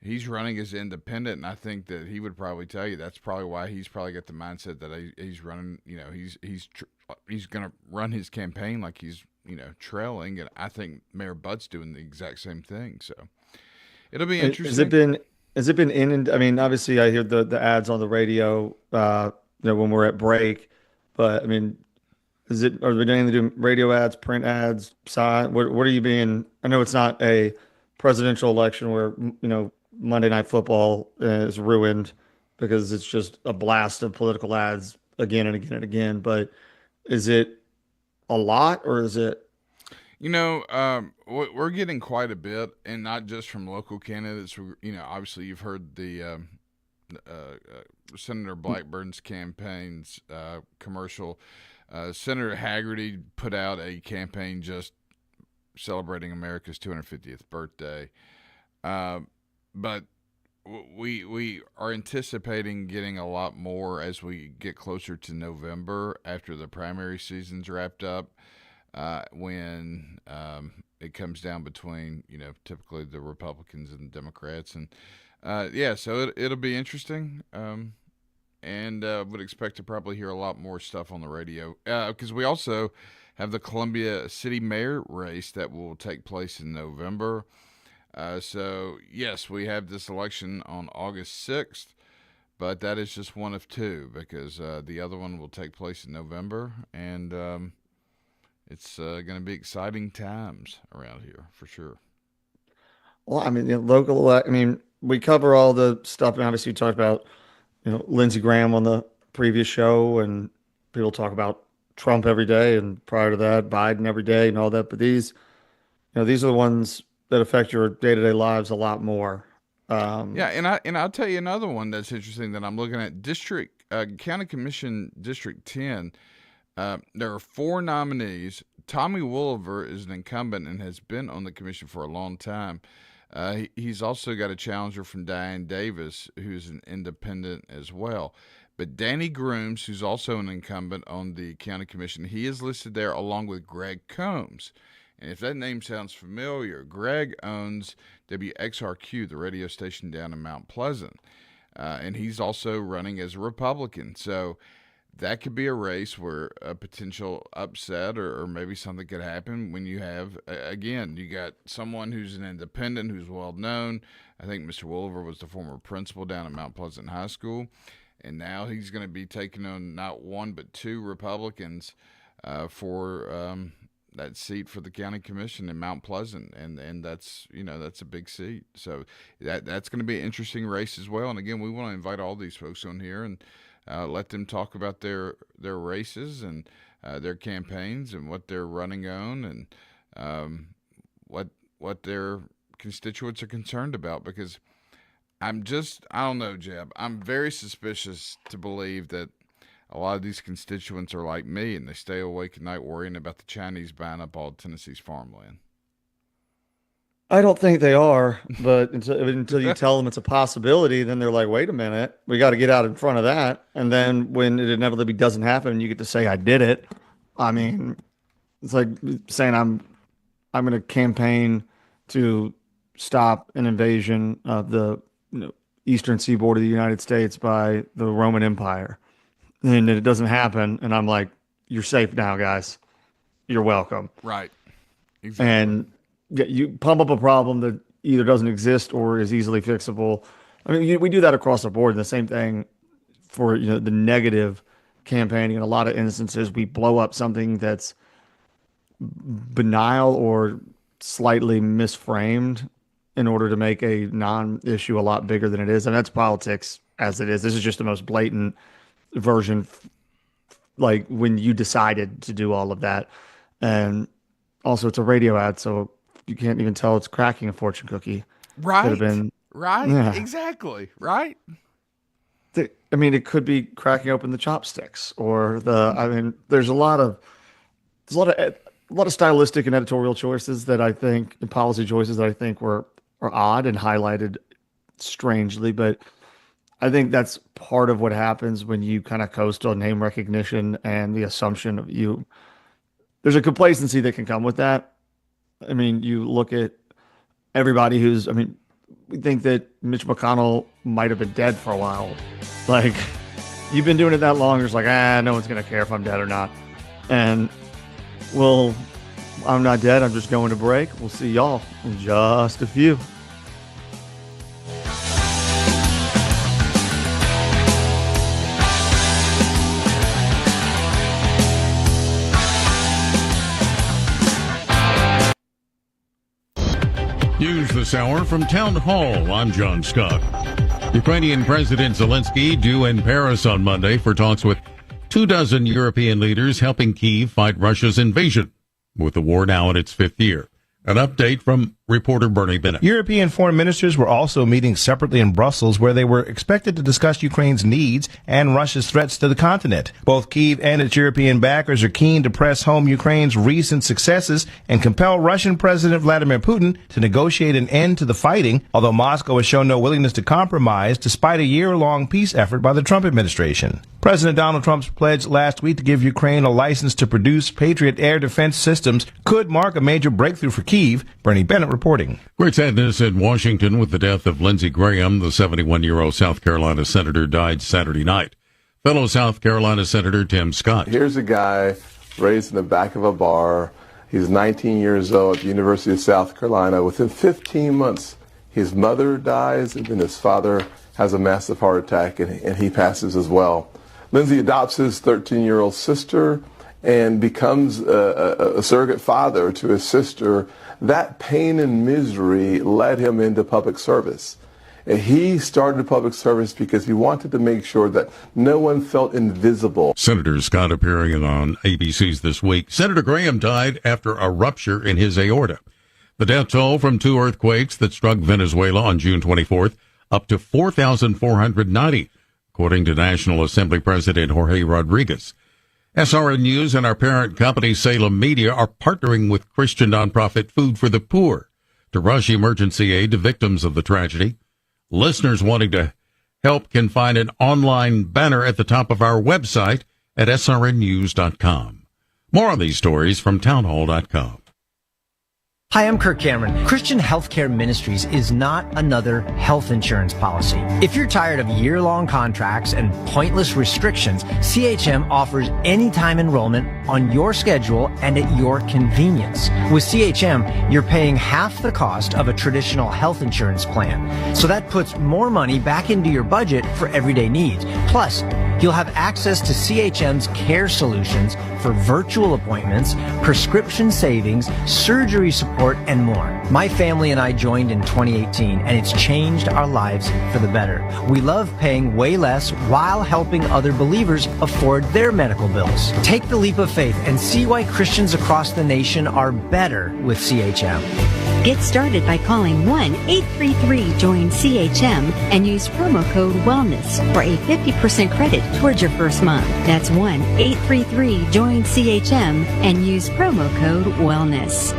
he's running as independent, and I think that he would probably tell you that's probably why he's probably got the mindset that he's running. He's going to run his campaign like he's trailing, and I think Mayor Butt's doing the exact same thing. So it'll be interesting. Has it been in? Obviously, I hear the ads on the radio, when we're at break. But are they doing radio ads, print ads, sign? What are you being? I know it's not a presidential election where Monday Night Football is ruined because it's just a blast of political ads again and again and again. But is it a lot, or is it? We're getting quite a bit, and not just from local candidates. Obviously you've heard the Senator Blackburn's campaign's commercial. Senator Haggerty put out a campaign just celebrating America's 250th birthday. But we are anticipating getting a lot more as we get closer to November after the primary season's wrapped up, when it comes down between, typically the Republicans and the Democrats. And so it'll be interesting. And would expect to probably hear a lot more stuff on the radio, because we also have the Columbia City Mayor race that will take place in November. So yes, we have this election on August 6th, but that is just one of two, because the other one will take place in November, and it's going to be exciting times around here for sure. Well, I mean, we cover all the stuff, and obviously you talked about, Lindsey Graham on the previous show, and people talk about Trump every day, and prior to that, Biden every day, and all that. But these are the ones that affect your day-to-day lives a lot more. And I'll tell you another one that's interesting that I'm looking at. County Commission District 10. There are 4 nominees. Tommy Wooliver is an incumbent and has been on the commission for a long time. He's also got a challenger from Diane Davis, who's an independent as well. But Danny Grooms, who's also an incumbent on the county commission, he is listed there along with Greg Combs. And if that name sounds familiar, Greg owns WXRQ, the radio station down in Mount Pleasant. And he's also running as a Republican. So that could be a race where a potential upset or maybe something could happen when you have, again, you got someone who's an independent, who's well known. I think Mr. Wooliver was the former principal down at Mount Pleasant High School. And now he's going to be taking on not one but 2 Republicans for that seat for the county commission in Mount Pleasant, and that's that's a big seat. So that's going to be an interesting race as well. And again, we want to invite all these folks on here and let them talk about their races and their campaigns and what they're running on, and what their constituents are concerned about. Because I don't know, Jeb. I'm very suspicious to believe that a lot of these constituents are like me, and they stay awake at night worrying about the Chinese buying up all Tennessee's farmland. I don't think they are, but until you tell them it's a possibility, then they're like, wait a minute, we got to get out in front of that. And then when it inevitably doesn't happen, you get to say, I did it. I mean, it's like saying I'm going to campaign to stop an invasion of the eastern seaboard of the United States by the Roman Empire. And it doesn't happen, and I'm like, you're safe now, guys. You're welcome. Right. Exactly. And you pump up a problem that either doesn't exist or is easily fixable. I mean, we do that across the board. And the same thing for the negative campaigning. In a lot of instances, we blow up something that's banal or slightly misframed in order to make a non-issue a lot bigger than it is. And that's politics as it is. This is just the most blatant version, like when you decided to do all of that. And also it's a radio ad, so you can't even tell it's cracking a fortune cookie. Right. Could have been, right. Yeah. Exactly. Right. I mean, it could be cracking open the chopsticks, or there's a lot of stylistic and editorial choices that I think, and policy choices that I think are odd and highlighted strangely, but I think that's part of what happens when you kind of coast on name recognition and the assumption of you. There's a complacency that can come with that. I mean, you look at everybody we think that Mitch McConnell might have been dead for a while. Like, you've been doing it that long, it's like, no one's going to care if I'm dead or not. And, well, I'm not dead. I'm just going to break. We'll see y'all in just a few. News this hour from Town Hall. I'm John Scott. Ukrainian President Zelensky due in Paris on Monday for talks with 24 European leaders helping Kyiv fight Russia's invasion, with the war now in its 5th year. An update from reporter Bernie Bennett. European foreign ministers were also meeting separately in Brussels, where they were expected to discuss Ukraine's needs and Russia's threats to the continent. Both Kyiv and its European backers are keen to press home Ukraine's recent successes and compel Russian President Vladimir Putin to negotiate an end to the fighting, although Moscow has shown no willingness to compromise despite a year-long peace effort by the Trump administration. President Donald Trump's pledge last week to give Ukraine a license to produce Patriot air defense systems could mark a major breakthrough for Kyiv. Bernie Bennett reporting. Great sadness in Washington with the death of Lindsey Graham. The 71-year-old South Carolina senator died Saturday night. Fellow South Carolina Senator Tim Scott. Here's a guy raised in the back of a bar. He's 19 years old at the University of South Carolina. Within 15 months, his mother dies, and then his father has a massive heart attack, and he passes as well. Lindsey adopts his 13-year-old sister and becomes a surrogate father to his sister. That pain and misery led him into public service. And he started public service because he wanted to make sure that no one felt invisible. Senator Scott appearing on ABC's This Week. Senator Graham died after a rupture in his aorta. The death toll from 2 earthquakes that struck Venezuela on June 24th, up to 4,490. According to National Assembly President Jorge Rodriguez. SRN News and our parent company Salem Media are partnering with Christian nonprofit Food for the Poor to rush emergency aid to victims of the tragedy. Listeners wanting to help can find an online banner at the top of our website at srnnews.com. More on these stories from townhall.com. Hi, I'm Kirk Cameron. Christian Healthcare Ministries is not another health insurance policy. If you're tired of year-long contracts and pointless restrictions, CHM offers anytime enrollment on your schedule and at your convenience. With CHM, you're paying half the cost of a traditional health insurance plan. So that puts more money back into your budget for everyday needs. Plus, you'll have access to CHM's care solutions for virtual appointments, prescription savings, surgery support, and more. My family and I joined in 2018, and it's changed our lives for the better. We love paying way less while helping other believers afford their medical bills. Take the leap of faith and see why Christians across the nation are better with CHM. Get started by calling 1-833-JOIN-CHM and use promo code WELLNESS for a 50% credit towards your first month. That's 1-833-JOIN-CHM and use promo code WELLNESS.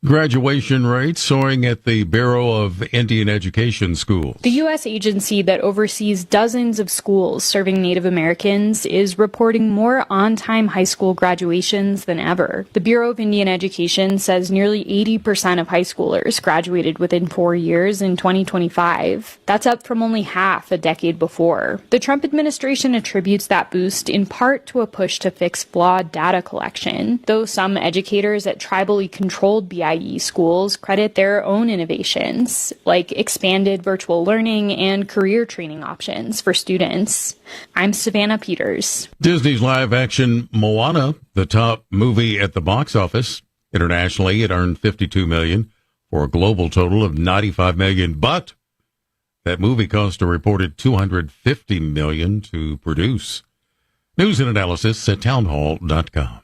Graduation rates soaring at the Bureau of Indian Education schools. The U.S. agency that oversees dozens of schools serving Native Americans is reporting more on-time high school graduations than ever. The Bureau of Indian Education says nearly 80% of high schoolers graduated within 4 years in 2025. That's up from only half a decade before. The Trump administration attributes that boost in part to a push to fix flawed data collection, though some educators at tribally controlled BIE schools credit their own innovations, like expanded virtual learning and career training options for students. I'm Savannah Peters. Disney's live-action Moana, the top movie at the box office. Internationally, it earned $52 million for a global total of $95 million, but that movie cost a reported $250 million to produce. News and analysis at townhall.com.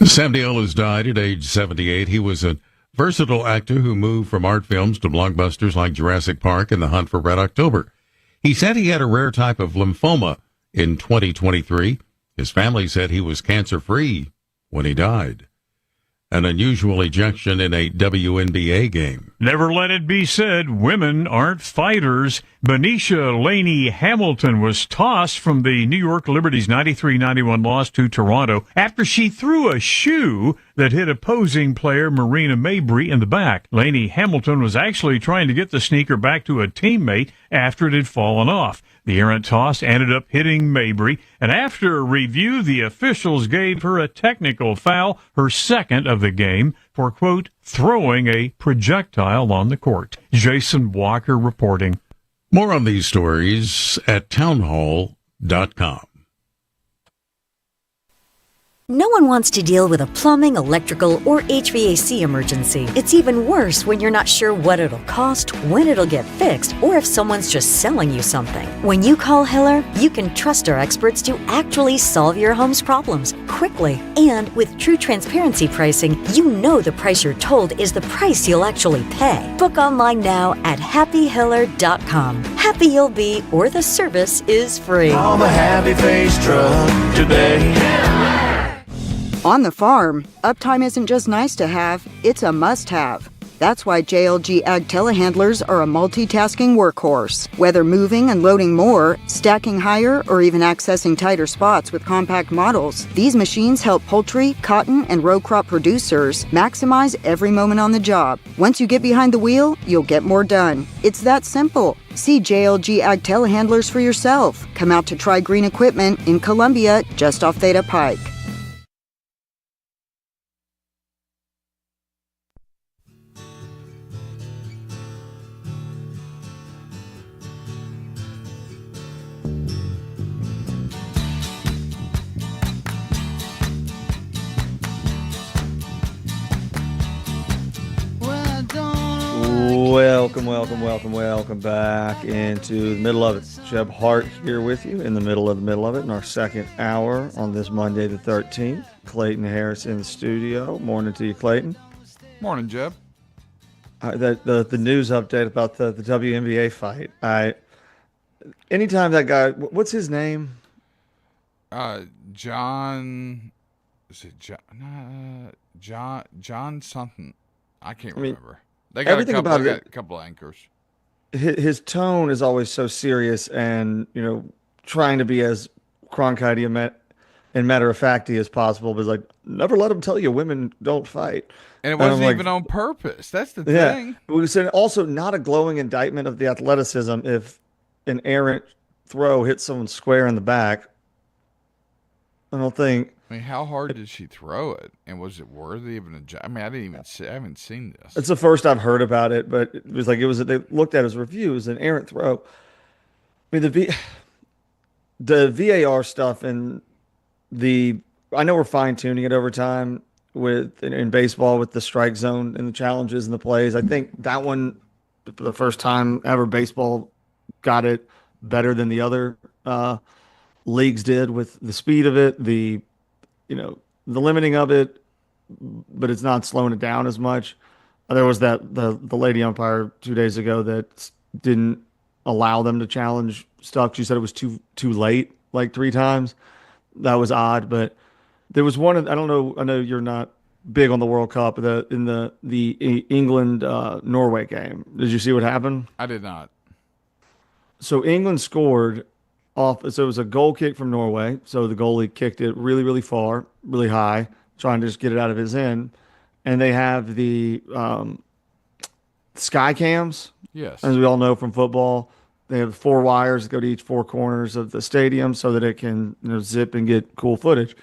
Sam Neill has died at age 78. He was a versatile actor who moved from art films to blockbusters like Jurassic Park and The Hunt for Red October. He said he had a rare type of lymphoma in 2023. His family said he was cancer-free when he died. An unusual ejection in a WNBA game. Never let it be said women aren't fighters. Benicia Laney Hamilton was tossed from the New York Liberty's 93-91 loss to Toronto after she threw a shoe that hit opposing player Marina Mabry in the back. Laney Hamilton was actually trying to get the sneaker back to a teammate after it had fallen off. The errant toss ended up hitting Mabry, and after a review, the officials gave her a technical foul, her second of the game, for, quote, throwing a projectile on the court. Jason Walker reporting. More on these stories at townhall.com. No one wants to deal with a plumbing, electrical, or HVAC emergency. It's even worse when you're not sure what it'll cost, when it'll get fixed, or if someone's just selling you something. When you call Hiller, you can trust our experts to actually solve your home's problems quickly. And with true transparency pricing, you know the price you're told is the price you'll actually pay. Book online now at happyhiller.com. Happy you'll be, or the service is free. Call the Happy Face Truck today. On the farm, uptime isn't just nice to have, it's a must-have. That's why JLG Ag telehandlers are a multitasking workhorse. Whether moving and loading more, stacking higher, or even accessing tighter spots with compact models, these machines help poultry, cotton, and row crop producers maximize every moment on the job. Once you get behind the wheel, you'll get more done. It's that simple. See JLG Ag telehandlers for yourself. Come out to Try Green Equipment in Columbia, just off Theta Pike. Welcome back into the middle of it. Jeb Hart here with you in the middle of it in our second hour on this Monday the 13th. Clayton Harris in the studio. Morning to you, Clayton. Morning, Jeb. The news update about the WNBA fight. Anytime that guy, what's his name? John. Is it John? John something. I can't remember. They got everything about a couple of anchors. His tone is always so serious and, trying to be as Cronkite and matter-of-facty as possible, but it's like, never let them tell you women don't fight. And it wasn't even on purpose. That's the thing. We said also not a glowing indictment of the athleticism if an errant throw hits someone square in the back. I don't think. I mean, how hard did she throw it? And was it worthy of an adjustment? I mean, I haven't seen this. It's the first I've heard about it, but it was they looked at his review as an errant throw. I mean, the VAR stuff and I know we're fine tuning it over time in baseball with the strike zone and the challenges and the plays. I think that one, for the first time ever, baseball got it better than the other leagues did with the speed of it, the limiting of it, but it's not slowing it down as much. There was the lady umpire 2 days ago that didn't allow them to challenge stuff. She said it was too late, like 3 times. That was odd, but there was one. I don't know. I know you're not big on the World Cup. In the England Norway game, did you see what happened? I did not. So England scored off. So it was a goal kick from Norway. So the goalie kicked it really, really far, really high, trying to just get it out of his end. And they have the sky cams. Yes. As we all know from football, they have 4 wires that go to each 4 corners of the stadium so that it can zip and get cool footage.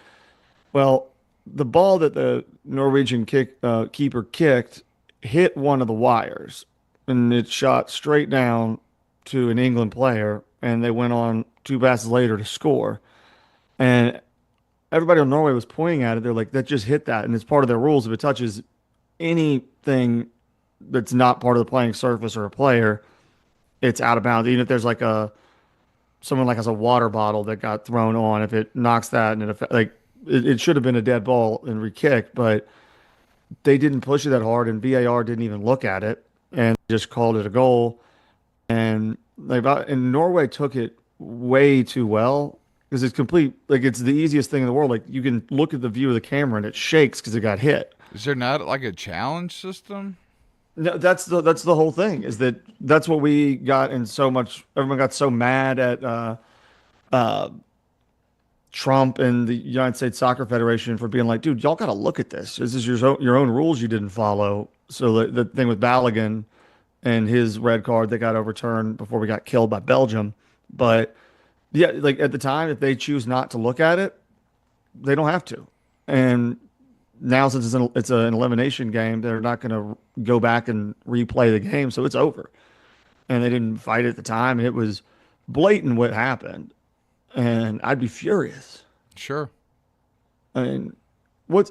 Well, the ball that the Norwegian keeper kicked hit one of the wires, and it shot straight down to an England player, and they went on 2 passes later to score. And everybody in Norway was pointing at it. They're like, that just hit that, and it's part of their rules. If it touches anything that's not part of the playing surface or a player, it's out of bounds. Even if there's someone has a water bottle that got thrown on, if it knocks that and it should have been a dead ball and re-kicked, but they didn't push it that hard, and VAR didn't even look at it and just called it a goal. And Norway took it way too well because it's complete. It's the easiest thing in the world. You can look at the view of the camera and it shakes because it got hit. Is there not a challenge system? No, that's the whole thing. That's what we got, and so much. Everyone got so mad at Trump and the United States Soccer Federation for being like, dude, y'all got to look at this. This is your own rules you didn't follow. So the thing with Balogun and his red card that got overturned before we got killed by Belgium. But yeah, at the time, if they choose not to look at it, they don't have to. And now, since it's an elimination game, they're not going to go back and replay the game, so it's over. And they didn't fight at the time. It was blatant what happened, and I'd be furious. Sure. I mean, what's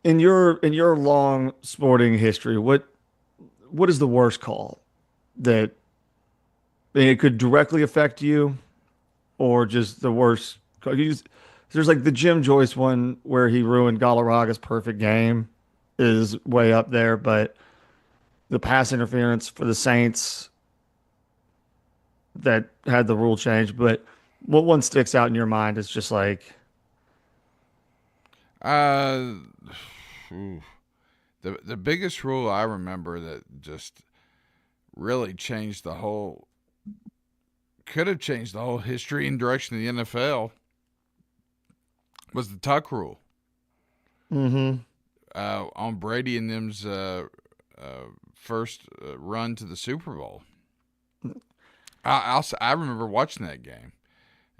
in your long sporting history, what is the worst call that it could directly affect you, or just the worst? There's like the Jim Joyce one where he ruined Galarraga's perfect game is way up there, but the pass interference for the Saints that had the rule change. But what one sticks out in your mind is just like, Uh, ooh. The biggest rule I remember that just really changed the whole could have changed the whole history and direction of the NFL was the tuck rule. mm-hmm. On Brady and them's first run to the Super Bowl. I remember watching that game.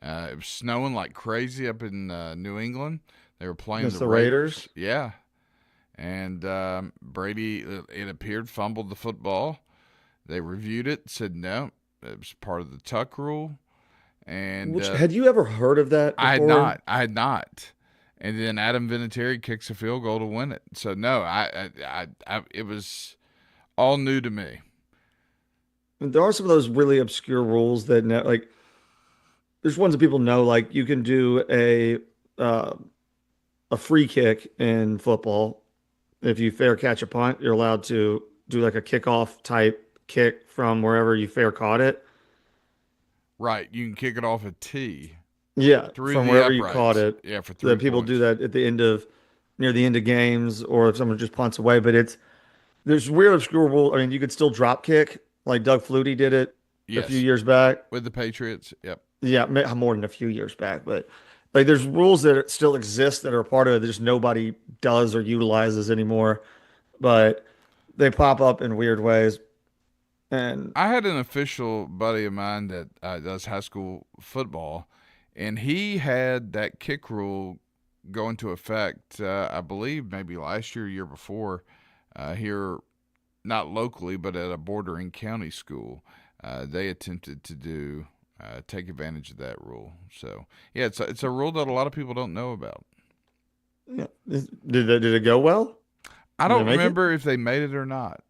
It was snowing like crazy up in New England. They were playing Against the the Raiders. Raiders? Yeah. And Brady, it appeared, fumbled the football. They reviewed it, said no, it was part of the tuck rule. And Which had you ever heard of that I had before? not. I had not. And then Adam Vinatieri kicks a field goal to win it. So no, it was all new to me. And there are some of those really obscure rules that like there's ones that people know, like you can do uh, a free kick in football. If you fair catch a punt, you're allowed to do like a kickoff type kick from wherever you fair caught it. Right, you can kick it off a tee. Yeah, Through from the wherever you uprights. caught it. Yeah, for 3 That people do points. that at the end of near the end of games, or if someone just punts away. But there's weird obscure rule. I mean, you could still drop kick, like Doug Flutie did it a few Yes. years back. With the Patriots. Yep. Yeah, more than a few years back, but like there's rules that still exist that are part of it that just nobody does or utilizes anymore, but they pop up in weird ways. And I had an official buddy of mine that does high school football, and he had that kick rule go into effect, I believe maybe last year, year before, here, not locally, but at a bordering county school. They attempted to take advantage of that rule. So, yeah, it's a rule that a lot of people don't know about. yeah, did it go well? I Did they don't make it? remember if they made it or not,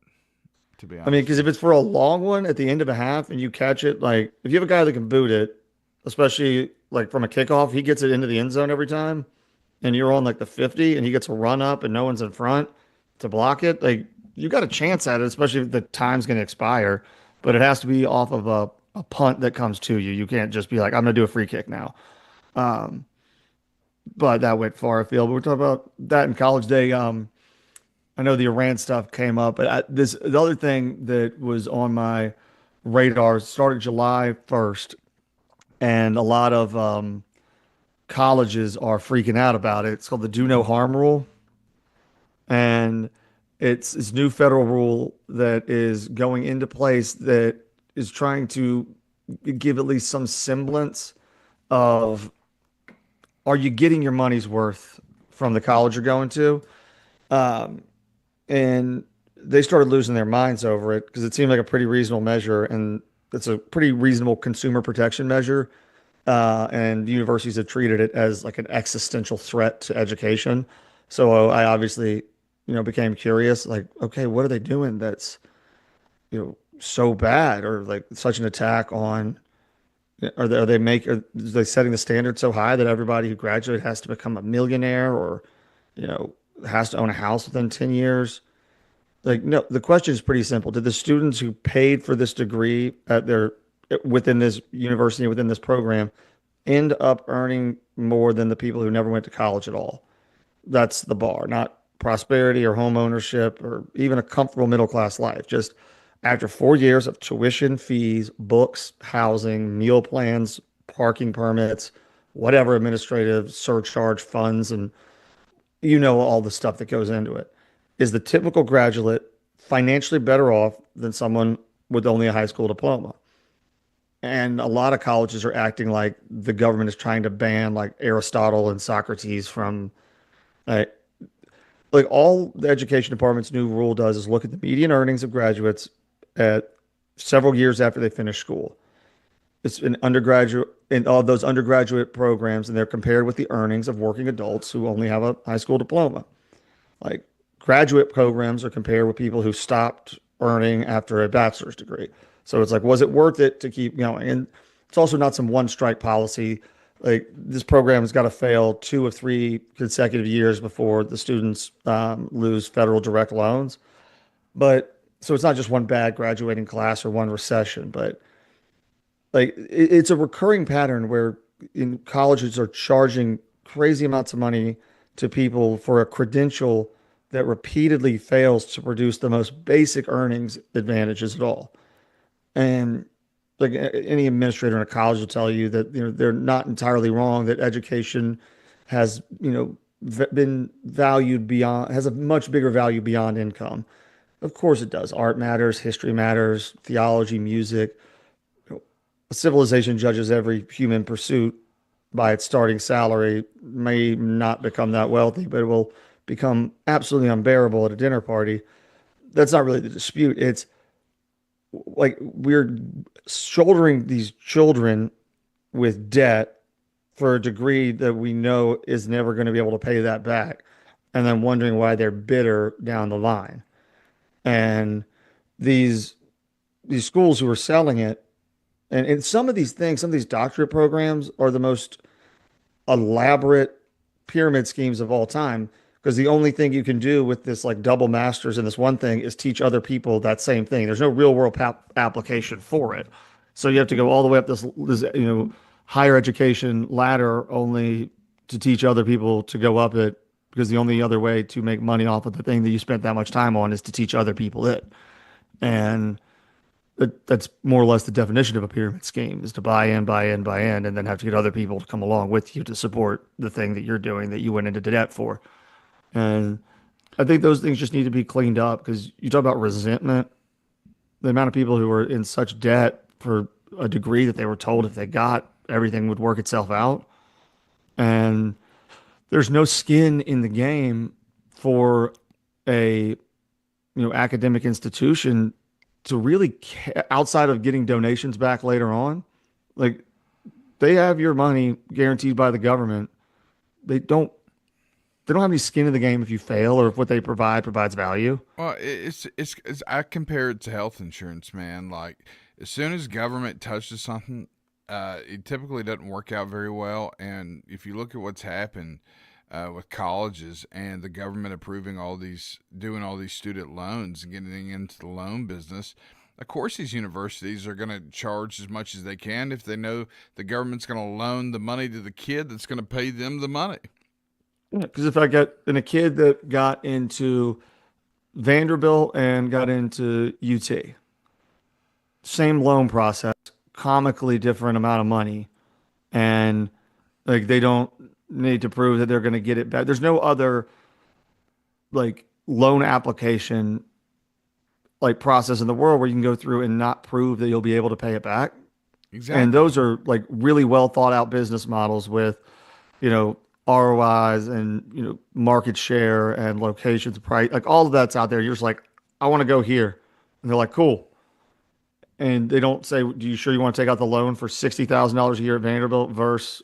to be I mean, honest. because if it's for a long one at the end of a half and you catch it, like if you have a guy that can boot it, especially like from a kickoff, he gets it into the end zone every time, and you're on like the 50 and he gets a run up and no one's in front to block it, like you got a chance at it, especially if the time's going to expire. But it has to be off of a punt that comes to you. You can't just be like, I'm going to do a free kick now. Um, but that went far afield. But we're talking about that in college day. I know the Iran stuff came up, but the other thing that was on my radar started July 1st, and a lot of colleges are freaking out about it. It's called the do no harm rule, and it's this new federal rule that is going into place that is trying to give at least some semblance of, are you getting your money's worth from the college you're going to? Um, and they started losing their minds over it because it seemed like a pretty reasonable measure, and it's a pretty reasonable consumer protection measure. And universities have treated it as like an existential threat to education. So I obviously, became curious, like, okay, what are they doing that's, so bad, or like such an attack on, are they setting the standard so high that everybody who graduates has to become a millionaire, or, has to own a house within 10 years? Like, no, the question is pretty simple. Did the students who paid for this degree within this university, within this program, end up earning more than the people who never went to college at all? That's the bar, not prosperity or home ownership or even a comfortable middle class life. Just after 4 years of tuition, fees, books, housing, meal plans, parking permits, whatever administrative surcharge funds, and all the stuff that goes into it. Is the typical graduate financially better off than someone with only a high school diploma? And a lot of colleges are acting like the government is trying to ban like Aristotle and Socrates from uh, like all the education department's new rule does is look at the median earnings of graduates at several years after they finish school. it's an undergraduate in all those undergraduate programs, and they're compared with the earnings of working adults who only have a high school diploma. Like graduate programs are compared with people who stopped earning after a bachelor's degree. So it's like, was it worth it to keep going? And it's also not some one strike policy. Like this program has got to fail 2 of 3 consecutive years before the students lose federal direct loans. But so it's not just one bad graduating class or one recession, but like it's a recurring pattern where in colleges are charging crazy amounts of money to people for a credential that repeatedly fails to produce the most basic earnings advantages at all. And like any administrator in a college will tell you that they're not entirely wrong that education has been valued beyond has a much bigger value beyond income. Of course it does. Art matters, history matters, theology, music. A civilization judges every human pursuit by its starting salary, may not become that wealthy, but it will become absolutely unbearable at a dinner party. That's not really the dispute. It's like we're shouldering these children with debt for a degree that we know is never going to be able to pay that back, and then wondering why they're bitter down the line. And these schools who are selling it, and some of these things, some of these doctorate programs are the most elaborate pyramid schemes of all time, because the only thing you can do with this like double masters in this one thing is teach other people that same thing. There's no real world application for it. So you have to go all the way up this higher education ladder only to teach other people to go up it, because the only other way to make money off of the thing that you spent that much time on is to teach other people it. And that's more or less the definition of a pyramid scheme, is to buy in, buy in, buy in, and then have to get other people to come along with you to support the thing that you're doing that you went into debt for. And I think those things just need to be cleaned up, because you talk about resentment, the amount of people who are in such debt for a degree that they were told if they got, everything would work itself out. And there's no skin in the game for a academic institution to really outside of getting donations back later on. Like they have your money guaranteed by the government. They don't have any skin in the game if you fail, or if what they provides value. Well, it's I compare it to health insurance, man. Like as soon as government touches something, it typically doesn't work out very well. And if you look at what's happened with colleges and the government approving doing all these student loans and getting into the loan business, of course these universities are going to charge as much as they can if they know the government's going to loan the money to the kid that's going to pay them the money. Because if I get a kid that got into Vanderbilt and got into UT, same loan process, comically different amount of money, and like they don't need to prove that they're going to get it back. There's no other like loan application like process in the world where you can go through and not prove that you'll be able to pay it back. Exactly. And those are like really well thought out business models with, ROIs and, market share and locations, price, like all of that's out there. You're just like, I want to go here. And they're like, cool. And they don't say, do you sure you want to take out the loan for $60,000 a year at Vanderbilt versus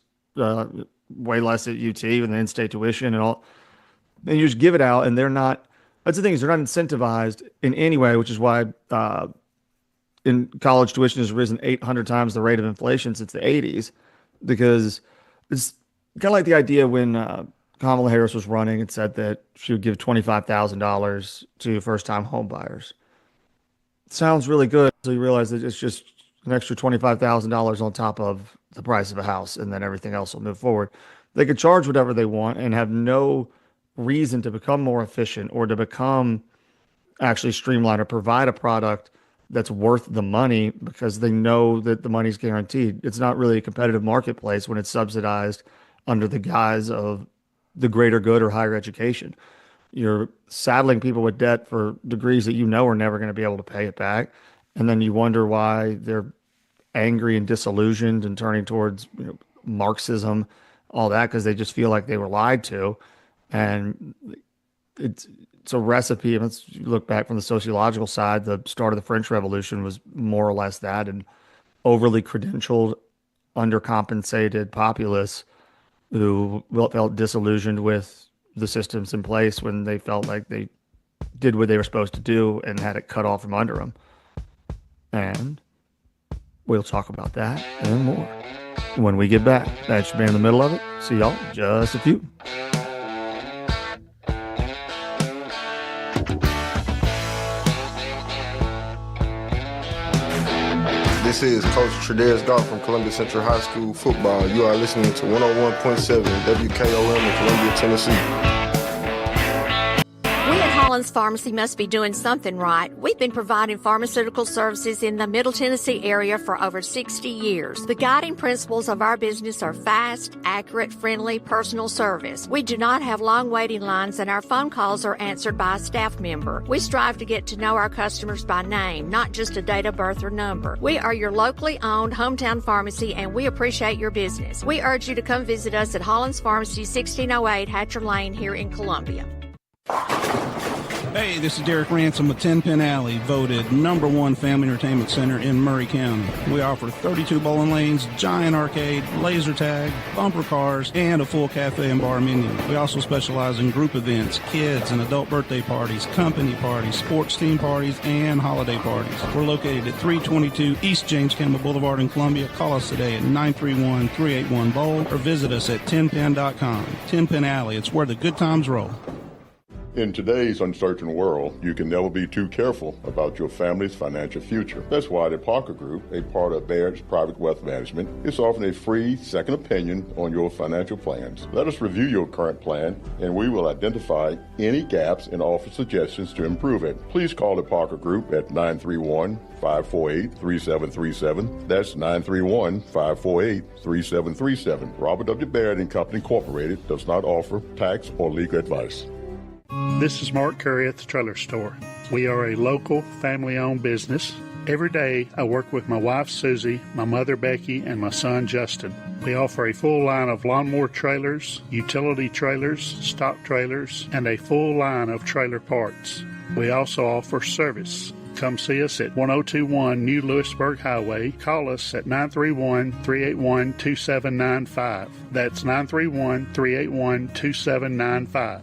way less at UT and the in-state tuition and all. Then you just give it out, and they're not. That's the thing, is they're not incentivized in any way, which is why in college tuition has risen 800 times the rate of inflation since the 80s, because it's kind of like the idea when Kamala Harris was running and said that she would give $25,000 to first-time home buyers. It sounds really good until you realize that it's just an extra $25,000 on top of the price of a house, and then everything else will move forward. They could charge whatever they want and have no reason to become more efficient or to become actually streamlined or provide a product that's worth the money, because they know that the money's guaranteed. It's not really a competitive marketplace when it's subsidized under the guise of the greater good or higher education. You're saddling people with debt for degrees that are never going to be able to pay it back. And then you wonder why they're angry and disillusioned and turning towards Marxism, all that, because they just feel like they were lied to. And it's a recipe. And you look back from the sociological side, the start of the French Revolution was more or less that. And overly credentialed, undercompensated populace who felt disillusioned with the systems in place when they felt like they did what they were supposed to do and had it cut off from under them. And we'll talk about that and more when we get back. That should be in the middle of it. See y'all in just a few. This is Coach Tredez Goff from Columbia Central High School football. You are listening to 101.7 WKOM in Columbia, Tennessee. We at Hollins Pharmacy must be doing something right. We've been providing pharmaceutical services in the Middle Tennessee area for over 60 years. The guiding principles of our business are fast, accurate, friendly, personal service. We do not have long waiting lines, and our phone calls are answered by a staff member. We strive to get to know our customers by name, not just a date of birth or number. We are your locally owned hometown pharmacy, and we appreciate your business. We urge you to come visit us at Hollins Pharmacy, 1608 Hatcher Lane here in Columbia. Hey, this is Derek Ransom with 10 Pin Alley, voted #1 family entertainment center in Murray County. We offer 32 bowling lanes, giant arcade, laser tag, bumper cars, and a full cafe and bar menu. We also specialize in group events, kids and adult birthday parties, company parties, sports team parties, and holiday parties. We're located at 322 East James Campbell Boulevard in Columbia. Call us today at 931-381-BOWL or visit us at 10pin.com. 10 Pin Alley, it's where the good times roll. In today's uncertain world, you can never be too careful about your family's financial future. That's why the Parker Group, a part of Baird's Private Wealth Management, is offering a free second opinion on your financial plans. Let us review your current plan, and we will identify any gaps and offer suggestions to improve it. Please call the Parker Group at 931-548-3737. That's 931-548-3737. Robert W. Baird & Company Incorporated does not offer tax or legal advice. This is Mark Curry at the Trailer Store. We are a local, family-owned business. Every day, I work with my wife, Susie, my mother, Becky, and my son, Justin. We offer a full line of lawnmower trailers, utility trailers, stock trailers, and a full line of trailer parts. We also offer service. Come see us at 1021 New Lewisburg Highway. Call us at 931-381-2795. That's 931-381-2795.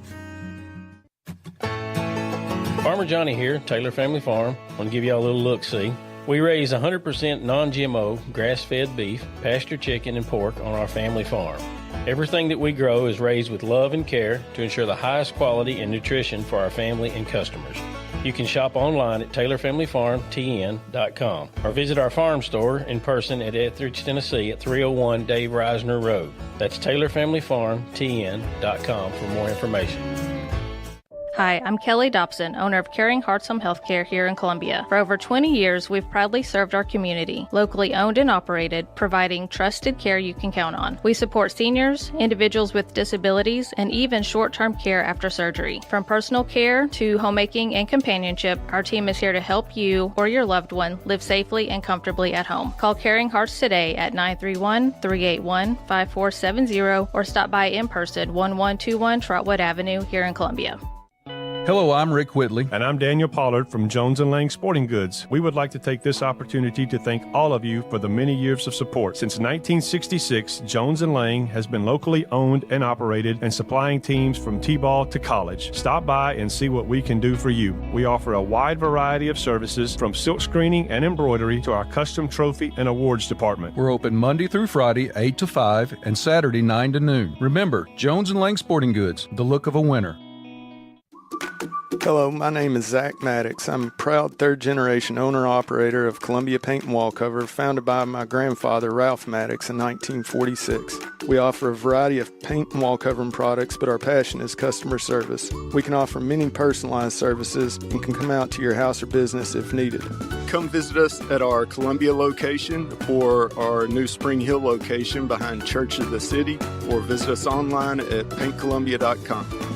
Farmer Johnny here, Taylor Family Farm. I want to give you all a little look-see. We raise 100% non-GMO, grass-fed beef, pasture chicken, and pork on our family farm. Everything that we grow is raised with love and care to ensure the highest quality and nutrition for our family and customers. You can shop online at TaylorFamilyFarmTN.com or visit our farm store in person at Etheridge, Tennessee at 301 Dave Reisner Road. That's TaylorFamilyFarmTN.com for more information. Hi, I'm Kelly Dobson, owner of Caring Hearts Home Healthcare here in Columbia. For over 20 years, we've proudly served our community, locally owned and operated, providing trusted care you can count on. We support seniors, individuals with disabilities, and even short-term care after surgery. From personal care to homemaking and companionship, our team is here to help you or your loved one live safely and comfortably at home. Call Caring Hearts today at 931-381-5470 or stop by in person 1121 Trotwood Avenue here in Columbia. Hello, I'm Rick Whitley. And I'm Daniel Pollard from Jones & Lang Sporting Goods. We would like to take this opportunity to thank all of you for the many years of support. Since 1966, Jones & Lang has been locally owned and operated and supplying teams from T-ball to college. Stop by and see what we can do for you. We offer a wide variety of services from silk screening and embroidery to our custom trophy and awards department. We're open Monday through Friday, 8 to 5, and Saturday, 9 to noon. Remember, Jones & Lang Sporting Goods, the look of a winner. Hello, my name is Zach Maddox. I'm a proud third-generation owner-operator of Columbia Paint and Wallcover, founded by my grandfather, Ralph Maddox, in 1946. We offer a variety of paint and wallcovering products, but our passion is customer service. We can offer many personalized services and can come out to your house or business if needed. Come visit us at our Columbia location or our new Spring Hill location behind Church of the City, or visit us online at paintcolumbia.com.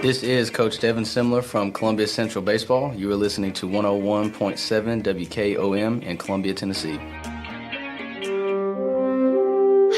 This is Coach Devin Simler from Columbia Central Baseball. You are listening to 101.7 WKOM in Columbia, Tennessee.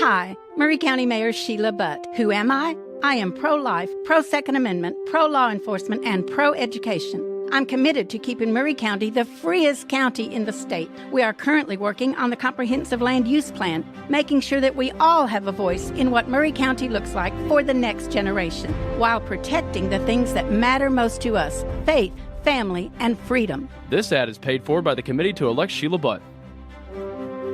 Hi, Murray County Mayor Sheila Butt. Who am I? I am pro-life, pro-Second Amendment, pro-law enforcement, and pro-education. I'm committed to keeping Murray County the freest county in the state. We are currently working on the Comprehensive Land Use Plan, making sure that we all have a voice in what Murray County looks like for the next generation, while protecting the things that matter most to us: faith, family, and freedom. This ad is paid for by the committee to elect Sheila Butt.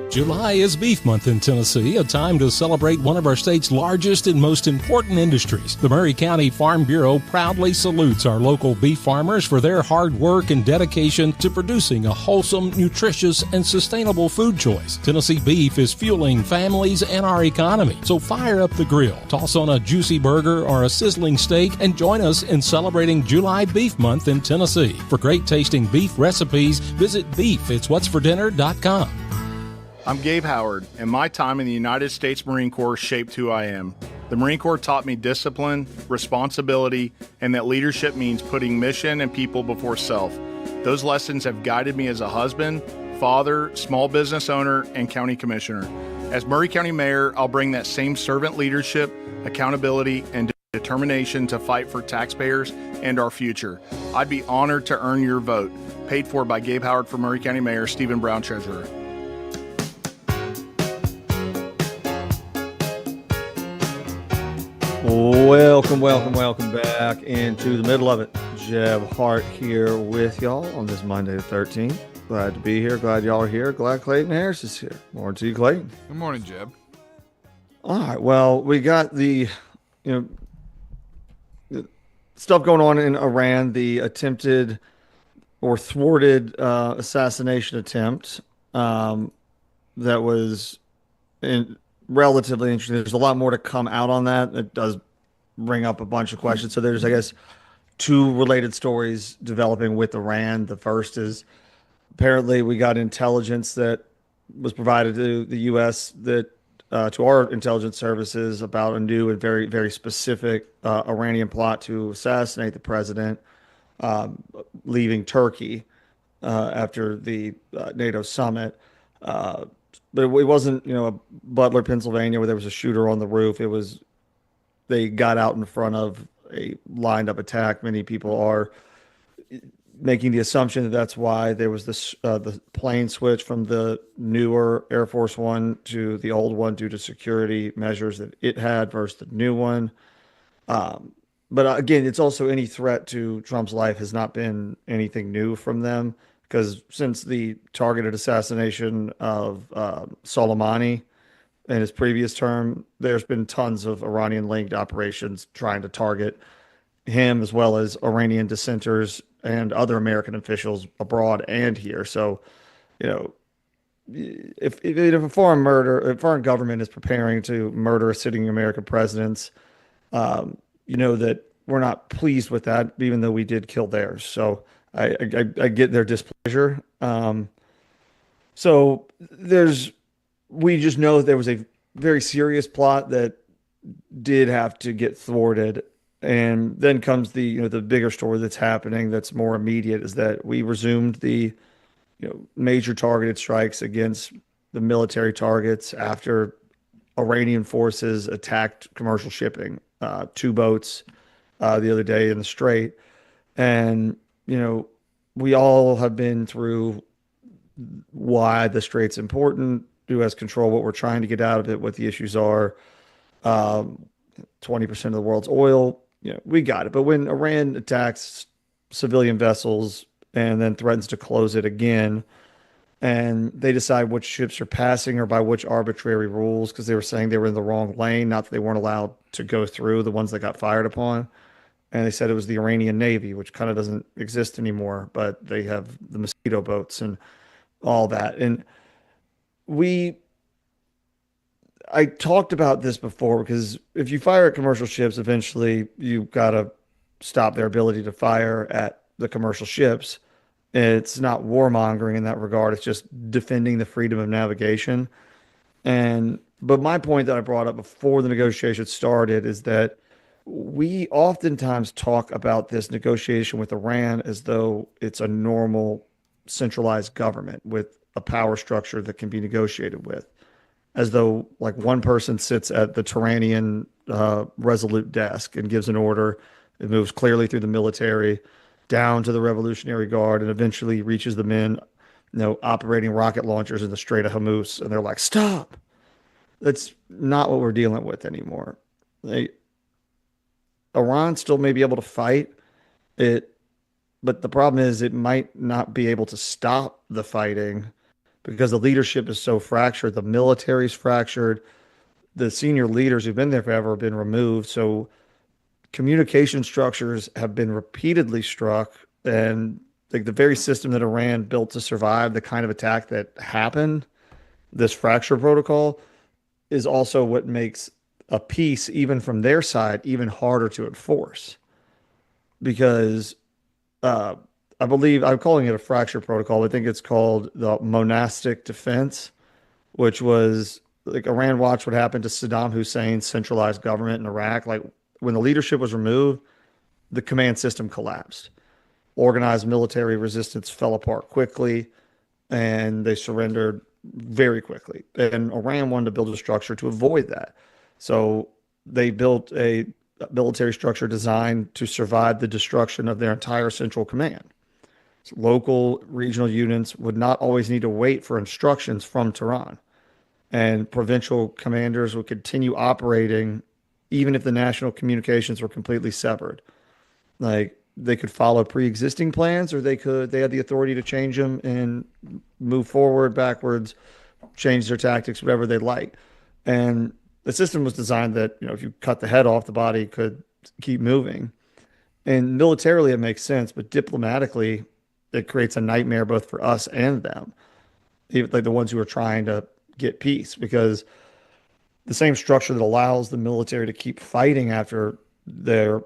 July is Beef Month in Tennessee, a time to celebrate one of our state's largest and most important industries. The Maury County Farm Bureau proudly salutes our local beef farmers for their hard work and dedication to producing a wholesome, nutritious, and sustainable food choice. Tennessee beef is fueling families and our economy. So fire up the grill, toss on a juicy burger or a sizzling steak, and join us in celebrating July Beef Month in Tennessee. For great tasting beef recipes, visit beefitswhatsfordinner.com. I'm Gabe Howard, and my time in the United States Marine Corps shaped who I am. The Marine Corps taught me discipline, responsibility, and that leadership means putting mission and people before self. Those lessons have guided me as a husband, father, small business owner, and county commissioner. As Maury County Mayor, I'll bring that same servant leadership, accountability, and determination to fight for taxpayers and our future. I'd be honored to earn your vote. Paid for by Gabe Howard for Maury County Mayor, Stephen Brown, Treasurer. Welcome back into the middle of it. Jeb Hart here with y'all on this Monday the 13th. Glad to be here. Glad y'all are here. Glad Clayton Harris is here. Morning to you, Clayton. Good morning, Jeb. All right. Well, we got the stuff going on in Iran, the attempted or thwarted assassination attempt that was relatively interesting. There's a lot more to come out on that. It does bring up a bunch of questions. So there's, I guess, two related stories developing with Iran. The first is apparently we got intelligence that was provided to the U.S. that to our intelligence services about a new and very, very specific Iranian plot to assassinate the president, leaving Turkey after the NATO summit. But it wasn't, Butler, Pennsylvania, where there was a shooter on the roof. It was, they got out in front of a lined up attack. Many people are making the assumption that that's why there was this the plane switch from the newer Air Force One to the old one due to security measures that it had versus the new one. But again, it's also any threat to Trump's life has not been anything new from them, because since the targeted assassination of Soleimani in his previous term, there's been tons of Iranian-linked operations trying to target him, as well as Iranian dissenters and other American officials abroad and here. So, if a foreign government is preparing to murder sitting American presidents, that we're not pleased with that, even though we did kill theirs. So I get their displeasure. So we just know that there was a very serious plot that did have to get thwarted. And then comes the bigger story that's happening that's more immediate, is that we resumed the major targeted strikes against the military targets after Iranian forces attacked commercial shipping, 2 boats the other day in the Strait. And we all have been through why the Strait's important, who has control, what we're trying to get out of it, what the issues are. 20% of the world's oil, we got it. But when Iran attacks civilian vessels and then threatens to close it again, and they decide which ships are passing or by which arbitrary rules, because they were saying they were in the wrong lane, not that they weren't allowed to go through, the ones that got fired upon. And they said it was the Iranian Navy, which kind of doesn't exist anymore, but they have the Mosquito boats and all that. And I talked about this before, because if you fire at commercial ships, eventually you've got to stop their ability to fire at the commercial ships. It's not warmongering in that regard. It's just defending the freedom of navigation. But my point that I brought up before the negotiations started is that we oftentimes talk about this negotiation with Iran as though it's a normal centralized government with a power structure that can be negotiated with, as though like one person sits at the Turanian resolute desk and gives an order. It moves clearly through the military, down to the Revolutionary Guard, and eventually reaches the men, operating rocket launchers in the Strait of Hormuz. And they're like, stop. That's not what we're dealing with anymore. Iran still may be able to fight it, but the problem is it might not be able to stop the fighting because the leadership is so fractured. The military's fractured. The senior leaders who've been there forever have been removed. So communication structures have been repeatedly struck, and like the very system that Iran built to survive the kind of attack that happened, this fracture protocol, is also what makes a peace, even from their side, even harder to enforce. Because I believe I'm calling it a fracture protocol. I think it's called the monastic defense, which was like Iran watched what happened to Saddam Hussein's centralized government in Iraq. Like when the leadership was removed, the command system collapsed. Organized military resistance fell apart quickly, and they surrendered very quickly. And Iran wanted to build a structure to avoid that. So they built a military structure designed to survive the destruction of their entire central command. So local regional units would not always need to wait for instructions from Tehran, and provincial commanders would continue operating even if the national communications were completely severed. Like they could follow pre-existing plans, or they had the authority to change them and move forward, backwards, change their tactics, whatever they like. And the system was designed that, if you cut the head off, the body could keep moving. And militarily, it makes sense, but diplomatically, it creates a nightmare both for us and them, even like the ones who are trying to get peace, because the same structure that allows the military to keep fighting after their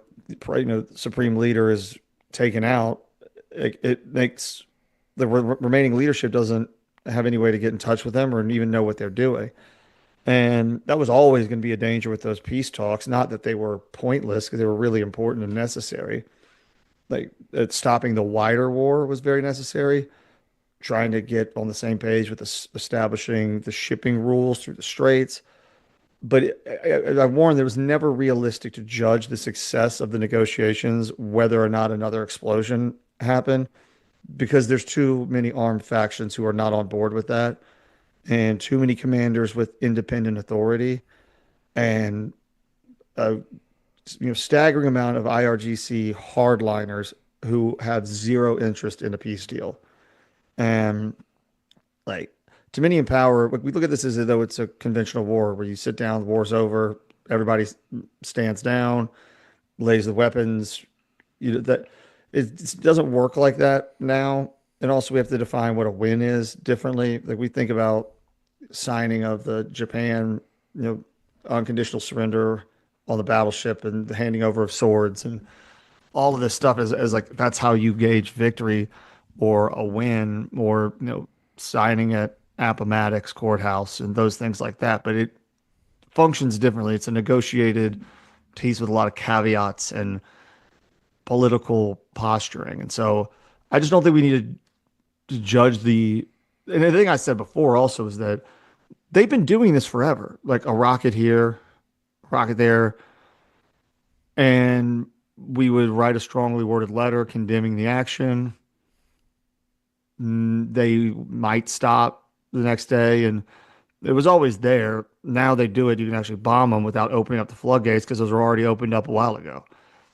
supreme leader is taken out, it makes the remaining leadership doesn't have any way to get in touch with them or even know what they're doing. And that was always going to be a danger with those peace talks. Not that they were pointless, because they were really important and necessary. Like stopping the wider war was very necessary. Trying to get on the same page with establishing the shipping rules through the straits. But I warned, it was never realistic to judge the success of the negotiations whether or not another explosion happened, because there's too many armed factions who are not on board with that, and too many commanders with independent authority, and staggering amount of IRGC hardliners who have zero interest in a peace deal. And like to many in power, we look at this as though it's a conventional war where you sit down, the war's over, everybody stands down, lays the weapons. That it doesn't work like that now. And also we have to define what a win is differently. Like we think about signing of the Japan, unconditional surrender on the battleship and the handing over of swords and all of this stuff as like that's how you gauge victory or a win, or signing at Appomattox courthouse and those things like that. But it functions differently. It's a negotiated peace with a lot of caveats and political posturing. And so I just don't think we need to judge and the thing I said before also is that they've been doing this forever, like a rocket here, rocket there. And we would write a strongly worded letter condemning the action. They might stop the next day, and it was always there. Now they do it. You can actually bomb them without opening up the floodgates because those were already opened up a while ago.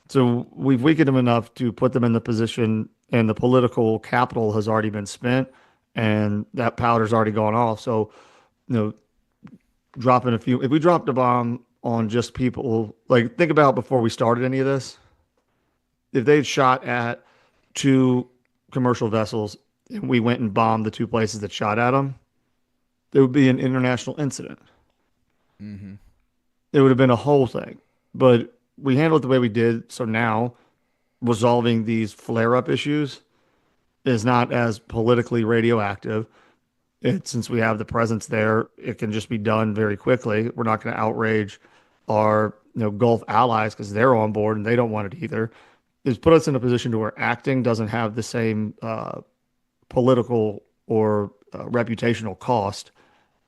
So we've weakened them enough to put them in the position, and the political capital has already been spent, and that powder's already gone off. So, dropping if we dropped a bomb on just people, like think about before we started any of this, if they'd shot at 2 commercial vessels and we went and bombed the 2 places that shot at them, there would be an international incident. Mm-hmm. It would have been a whole thing. But we handled it the way we did. So now resolving these flare-up issues is not as politically radioactive. Since we have the presence there, it can just be done very quickly. We're not going to outrage our Gulf allies because they're on board and they don't want it either. It's put us in a position to where acting doesn't have the same political or reputational cost,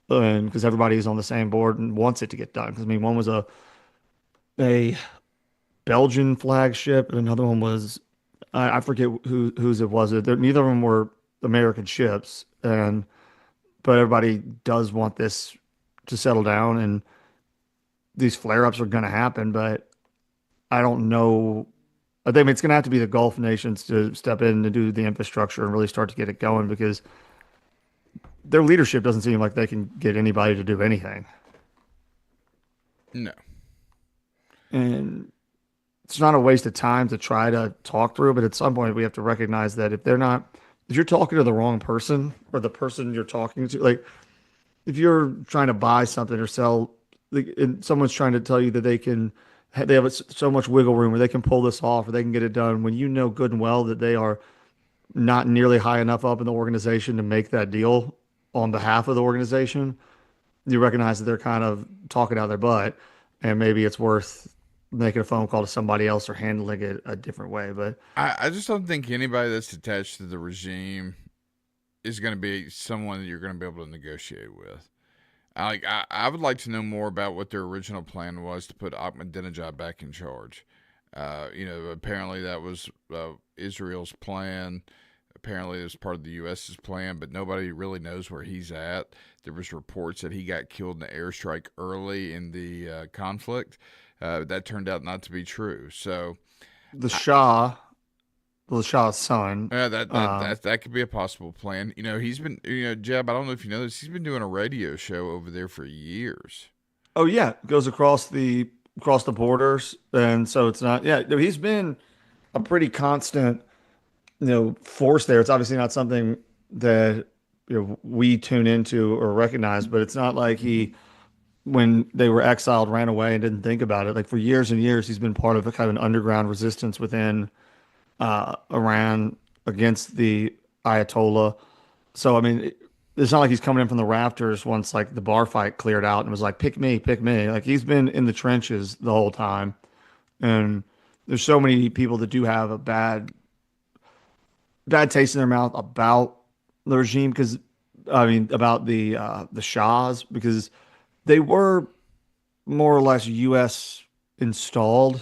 because everybody's on the same board and wants it to get done. Because one was a Belgian flagship and another one was I forget whose it was. Neither of them were American ships, but everybody does want this to settle down, and these flare-ups are going to happen. But I don't know. I think it's going to have to be the Gulf nations to step in and do the infrastructure and really start to get it going, because their leadership doesn't seem like they can get anybody to do anything. No. And it's not a waste of time to try to talk through, but at some point we have to recognize that if you're talking to the wrong person, or the person you're talking to, like if you're trying to buy something or sell, and someone's trying to tell you that they have so much wiggle room, or they can pull this off, or they can get it done, when you know good and well that they are not nearly high enough up in the organization to make that deal on behalf of the organization, you recognize that they're kind of talking out of their butt, and maybe it's worth making a phone call to somebody else or handling it a different way. But I just don't think anybody that's attached to the regime is going to be someone that you're going to be able to negotiate with. I would like to know more about what their original plan was to put Ahmadinejad back in charge. Apparently that was Israel's plan. Apparently it was part of the U.S.'s plan, but nobody really knows where he's at. There was reports that he got killed in an airstrike early in the conflict. That turned out not to be true. So the Shah's son. That could be a possible plan. He's been, Jeb, I don't know if you know this, he's been doing a radio show over there for years. Oh yeah, it goes across the borders, and so it's not. Yeah, he's been a pretty constant, force there. It's obviously not something that we tune into or recognize, but it's not like he, when they were exiled, ran away and didn't think about it. Like for years and years, he's been part of a kind of an underground resistance within Iran against the Ayatollah. So I mean, it's not like he's coming in from the rafters once like the bar fight cleared out and was like, pick me. Like he's been in the trenches the whole time. And there's so many people that do have a bad taste in their mouth about the regime, about the Shahs, because they were more or less U.S. installed,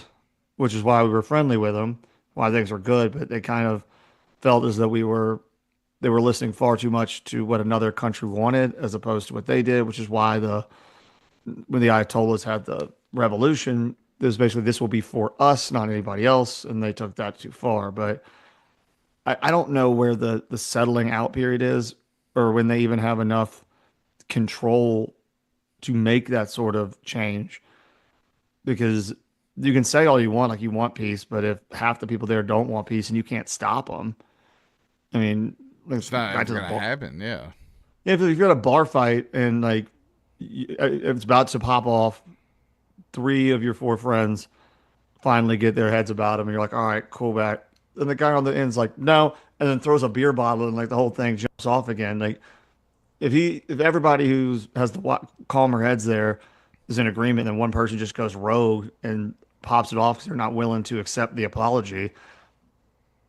which is why we were friendly with them, why things were good, but they kind of felt as though they were listening far too much to what another country wanted as opposed to what they did, which is why when the Ayatollahs had the revolution, it was basically, this will be for us, not anybody else, and they took that too far. But I don't know where the settling out period is, or when they even have enough control to make that sort of change, because you can say all you want, like you want peace, but if half the people there don't want peace and you can't stop them, I mean, it's not ever going to happen. Yeah. If you've got a bar fight and like it's about to pop off, 3 of your 4 friends finally get their heads about them, and you're like, all right, cool, back. And the guy on the end's like, no, and then throws a beer bottle, and like the whole thing jumps off again. Like if everybody who has the calmer heads there is in agreement, and one person just goes rogue and pops it off because they're not willing to accept the apology,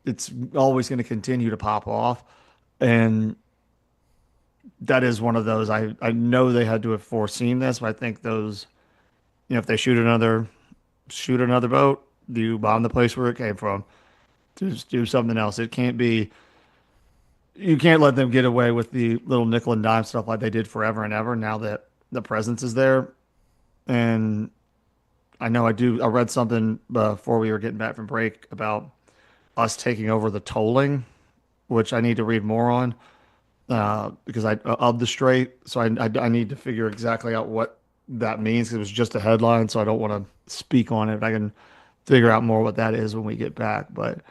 it's always going to continue to pop off. And that is one of those, I know they had to have foreseen this, but I think those, if they shoot another boat, you bomb the place where it came from. Just do something else. It can't be, you can't let them get away with the little nickel and dime stuff like they did forever and ever, now that the presence is there. And I know I read something before we were getting back from break about us taking over the tolling, which I need to read more on because of the Strait. So I need to figure exactly out what that means. It was just a headline, so I don't want to speak on it. I can figure out more what that is when we get back. But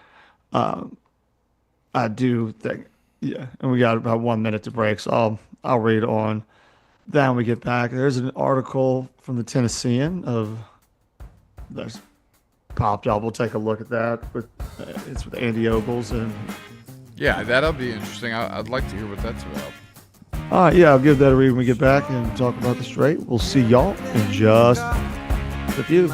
I do think, yeah, and we got about 1 minute to break, so I'll read on that when we get back. There's an article from the Tennessean that's popped up. We'll take a look at that. It's with Andy Ogles, and yeah, that'll be interesting. I'd like to hear what that's about. All right, yeah, I'll give that a read when we get back and talk about the Strait. We'll see y'all in just a few.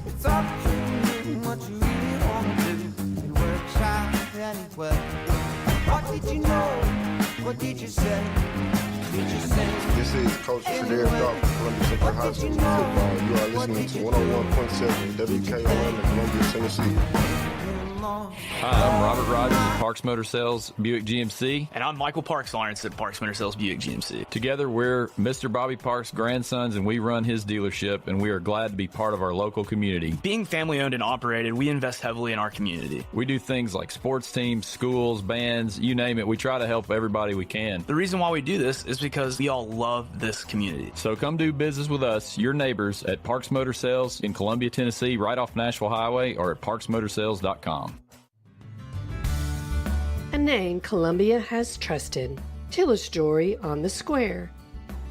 It's up to you what you really want to do. It works out anyway. did you know? What did you say? Did you say? This is Coach Tredaris Goff from Columbia Central High School football. You are listening to 101.7 WKOM in Columbia, Tennessee. Hi, I'm Robert Rogers at Parks Motor Sales Buick GMC. And I'm Michael Parks Lawrence at Parks Motor Sales Buick GMC. Together, we're Mr. Bobby Parks' grandsons, and we run his dealership, and we are glad to be part of our local community. Being family owned and operated, we invest heavily in our community. We do things like sports teams, schools, bands, you name it. We try to help everybody we can. The reason why we do this is because we all love this community. So come do business with us, your neighbors, at Parks Motor Sales in Columbia, Tennessee, right off Nashville Highway, or at parksmotorsales.com. A name Columbia has trusted. Tillis Jewelry on the Square.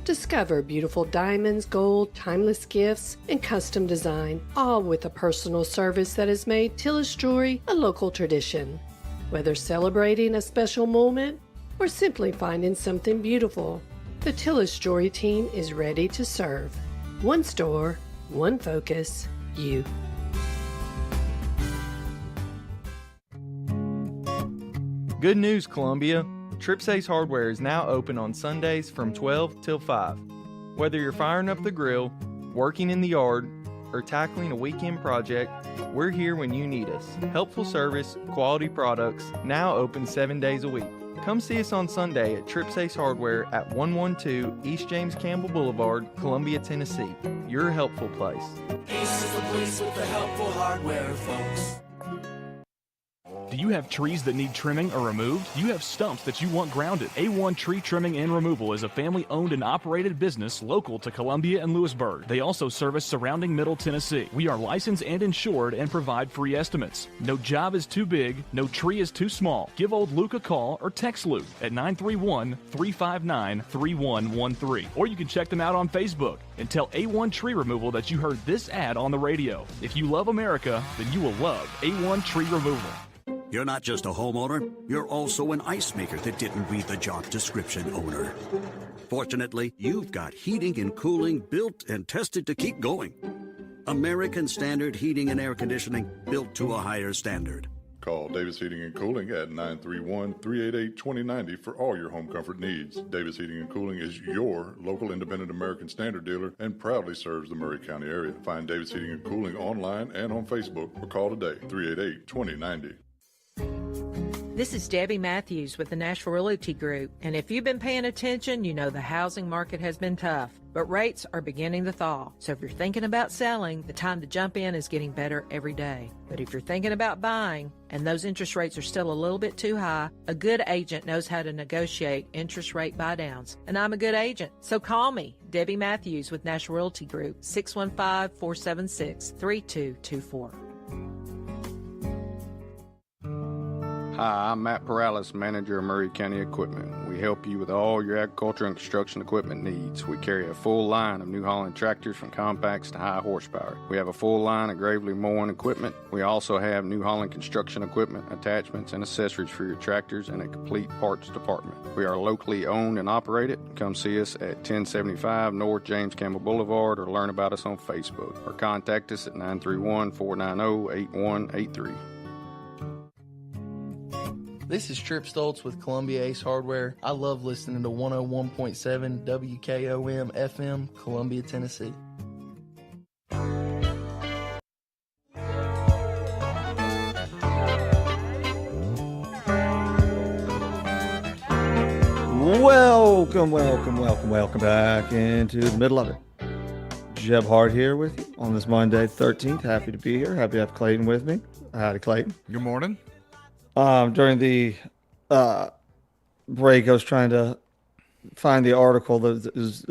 Discover beautiful diamonds, gold, timeless gifts, and custom design, all with a personal service that has made Tillis Jewelry a local tradition. Whether celebrating a special moment or simply finding something beautiful, the Tillis Jewelry team is ready to serve. One store, one focus, you. Good news, Columbia. Trips Ace Hardware is now open on Sundays from 12 till 5. Whether you're firing up the grill, working in the yard, or tackling a weekend project, we're here when you need us. Helpful service, quality products, now open 7 days a week. Come see us on Sunday at Trips Ace Hardware at 112 East James Campbell Boulevard, Columbia, Tennessee. Your helpful place. Ace is the place with the helpful hardware, folks. Do you have trees that need trimming or removed? Do you have stumps that you want grounded? A1 Tree Trimming and Removal is a family-owned and operated business local to Columbia and Lewisburg. They also service surrounding Middle Tennessee. We are licensed and insured and provide free estimates. No job is too big, no tree is too small. Give old Luke a call or text Luke at 931-359-3113. Or you can check them out on Facebook and tell A1 Tree Removal that you heard this ad on the radio. If you love America, then you will love A1 Tree Removal. You're not just a homeowner, you're also an ice maker that didn't read the job description owner. Fortunately, you've got heating and cooling built and tested to keep going. American Standard Heating and Air Conditioning, built to a higher standard. Call Davis Heating and Cooling at 931-388-2090 for all your home comfort needs. Davis Heating and Cooling is your local independent American Standard dealer and proudly serves the Murray County area. Find Davis Heating and Cooling online and on Facebook or call today, 388-2090. This is Debbie Matthews with the Nashville Realty Group, and if you've been paying attention, you know the housing market has been tough, but rates are beginning to thaw. So if you're thinking about selling, the time to jump in is getting better every day. But if you're thinking about buying, and those interest rates are still a little bit too high, a good agent knows how to negotiate interest rate buydowns, and I'm a good agent. So call me, Debbie Matthews with Nashville Realty Group, 615-476-3224. Hi, I'm Matt Perales, manager of Murray County Equipment. We help you with all your agriculture and construction equipment needs. We carry a full line of New Holland tractors from compacts to high horsepower. We have a full line of Gravely mowing equipment. We also have New Holland construction equipment, attachments, and accessories for your tractors and a complete parts department. We are locally owned and operated. Come see us at 1075 North James Campbell Boulevard or learn about us on Facebook or contact us at 931-490-8183. This is Trip Stoltz with Columbia Ace Hardware. I love listening to 101.7 WKOM FM, Columbia, Tennessee. Welcome back into the middle of it. Jeb Hart here with you on this Monday, 13th. Happy to be here. Happy to have Clayton with me. Howdy, Clayton. Good morning. During the break, I was trying to find the article that is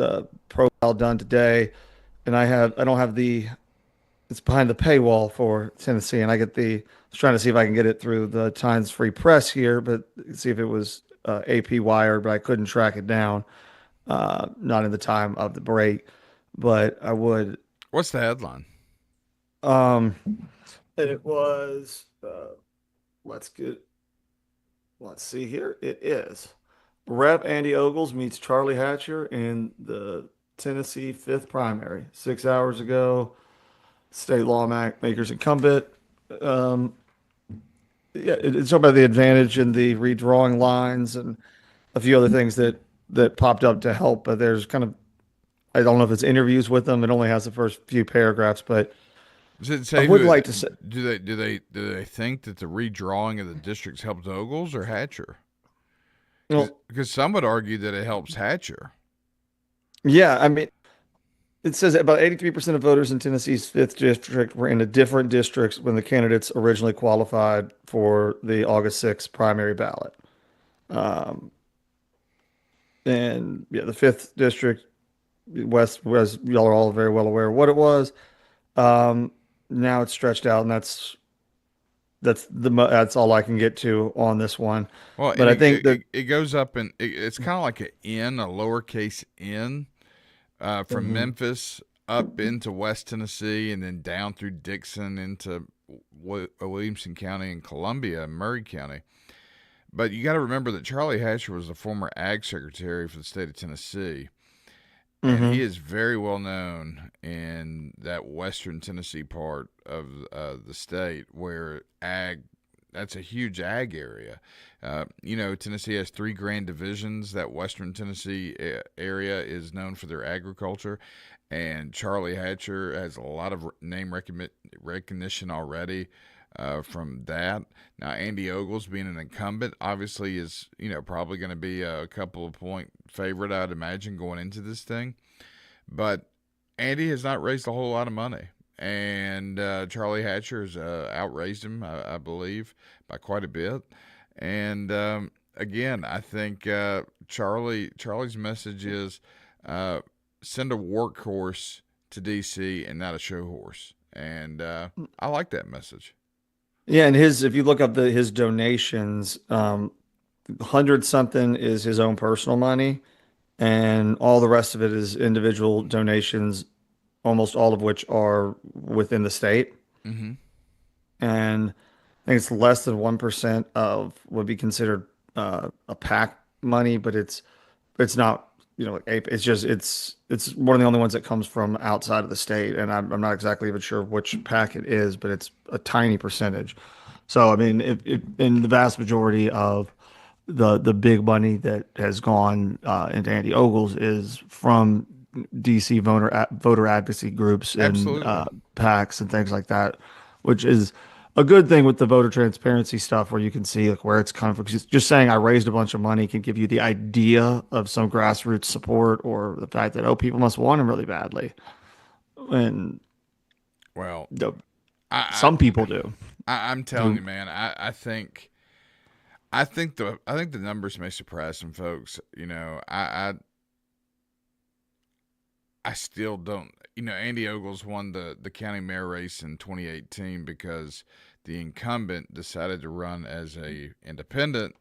profile done today, and I don't have it's behind the paywall for Tennessee, and I was trying to see if I can get it through the Times Free Press here, but see if it was AP wired, but I couldn't track it down, not in the time of the break, but I would. What's the headline? It was. Let's see here. It is Rep. Andy Ogles meets Charlie Hatcher in the Tennessee 5th primary 6 hours ago. State lawmakers incumbent. Yeah, it's about the advantage and the redrawing lines and a few other things that popped up to help. But there's kind of, I don't know if it's interviews with them. It only has the first few paragraphs, but Does it I say would who? like to say, Do they think that the redrawing of the districts helped Ogles or Hatcher? well, Because some would argue that it helps Hatcher. yeah, I mean, it says that about 83% of voters in Tennessee's fifth district were in a different districts when the candidates originally qualified for the August 6th primary ballot. Um, and yeah, the fifth district, West, was y'all are all very well aware of what it was. Um, Now it's stretched out, and that's all I can get to on this one. Well, But and I think that it goes up, and it's kind of like a lowercase n, from Memphis up into West Tennessee, and then down through Dixon into Williamson County and Columbia and Murray County. But you got to remember that Charlie Hatcher was the former ag secretary for the state of Tennessee. And he is very well known in that western Tennessee part of the state where that's a huge ag area. Tennessee has 3 grand divisions. That western Tennessee area is known for their agriculture. And Charlie Hatcher has a lot of name recognition already from that. Now, Andy Ogles, being an incumbent, obviously is, probably going to be a couple of point favorite, I'd imagine, going into this thing. But Andy has not raised a whole lot of money. And Charlie Hatcher has outraised him, I believe, by quite a bit. And again, I think Charlie's message is send a workhorse to D.C. and not a show horse. And I like that message. Yeah, and if you look up his donations, 100 something is his own personal money, and all the rest of it is individual donations, almost all of which are within the state. Mm-hmm. And I think it's less than 1% of would be considered a PAC money, but it's not, it's one of the only ones that comes from outside of the state, and I'm not exactly even sure which PAC it is, but it's a tiny percentage. So I mean, in the vast majority of the big money that has gone into Andy Ogles is from DC voter advocacy groups and PACs and things like that, which is a good thing with the voter transparency stuff, where you can see like where it's coming from. Because just saying I raised a bunch of money can give you the idea of some grassroots support, or the fact that people must want him really badly, and some people do. I'm telling you, man. I think the numbers may surprise some folks. I still don't. Andy Ogles won the county mayor race in 2018 because the incumbent decided to run as a independent,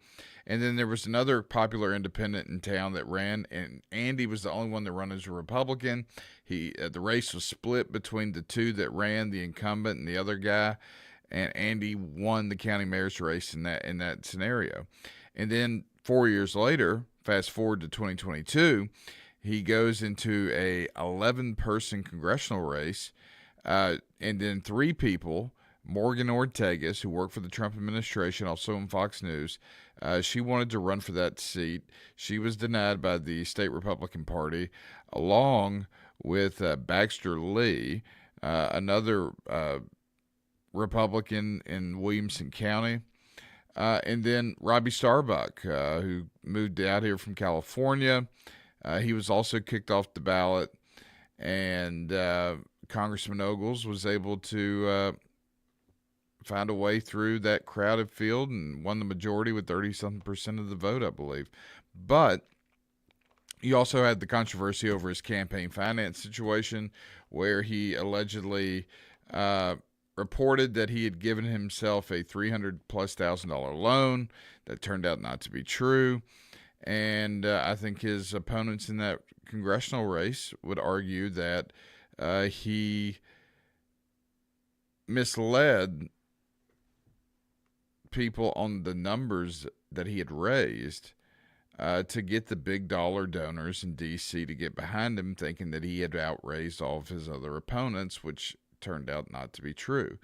and then there was another popular independent in town that ran, and Andy was the only one that ran as a Republican. The race was split between the two that ran, the incumbent and the other guy, and Andy won the county mayor's race in that scenario. And then 4 years later, fast forward to 2022. He goes into a 11-person congressional race, and then 3 people, Morgan Ortegas, who worked for the Trump administration, also on Fox News, she wanted to run for that seat. She was denied by the state Republican Party, along with Baxter Lee, another Republican in Williamson County, and then Robbie Starbuck, who moved out here from California. He was also kicked off the ballot, and Congressman Ogles was able to find a way through that crowded field and won the majority with 30-something% of the vote, I believe. But you also had the controversy over his campaign finance situation, where he allegedly reported that he had given himself a $300,000+ loan that turned out not to be true. And I think his opponents in that congressional race would argue that he misled people on the numbers that he had raised to get the big dollar donors in D.C. to get behind him, thinking that he had outraised all of his other opponents, which turned out not to be true.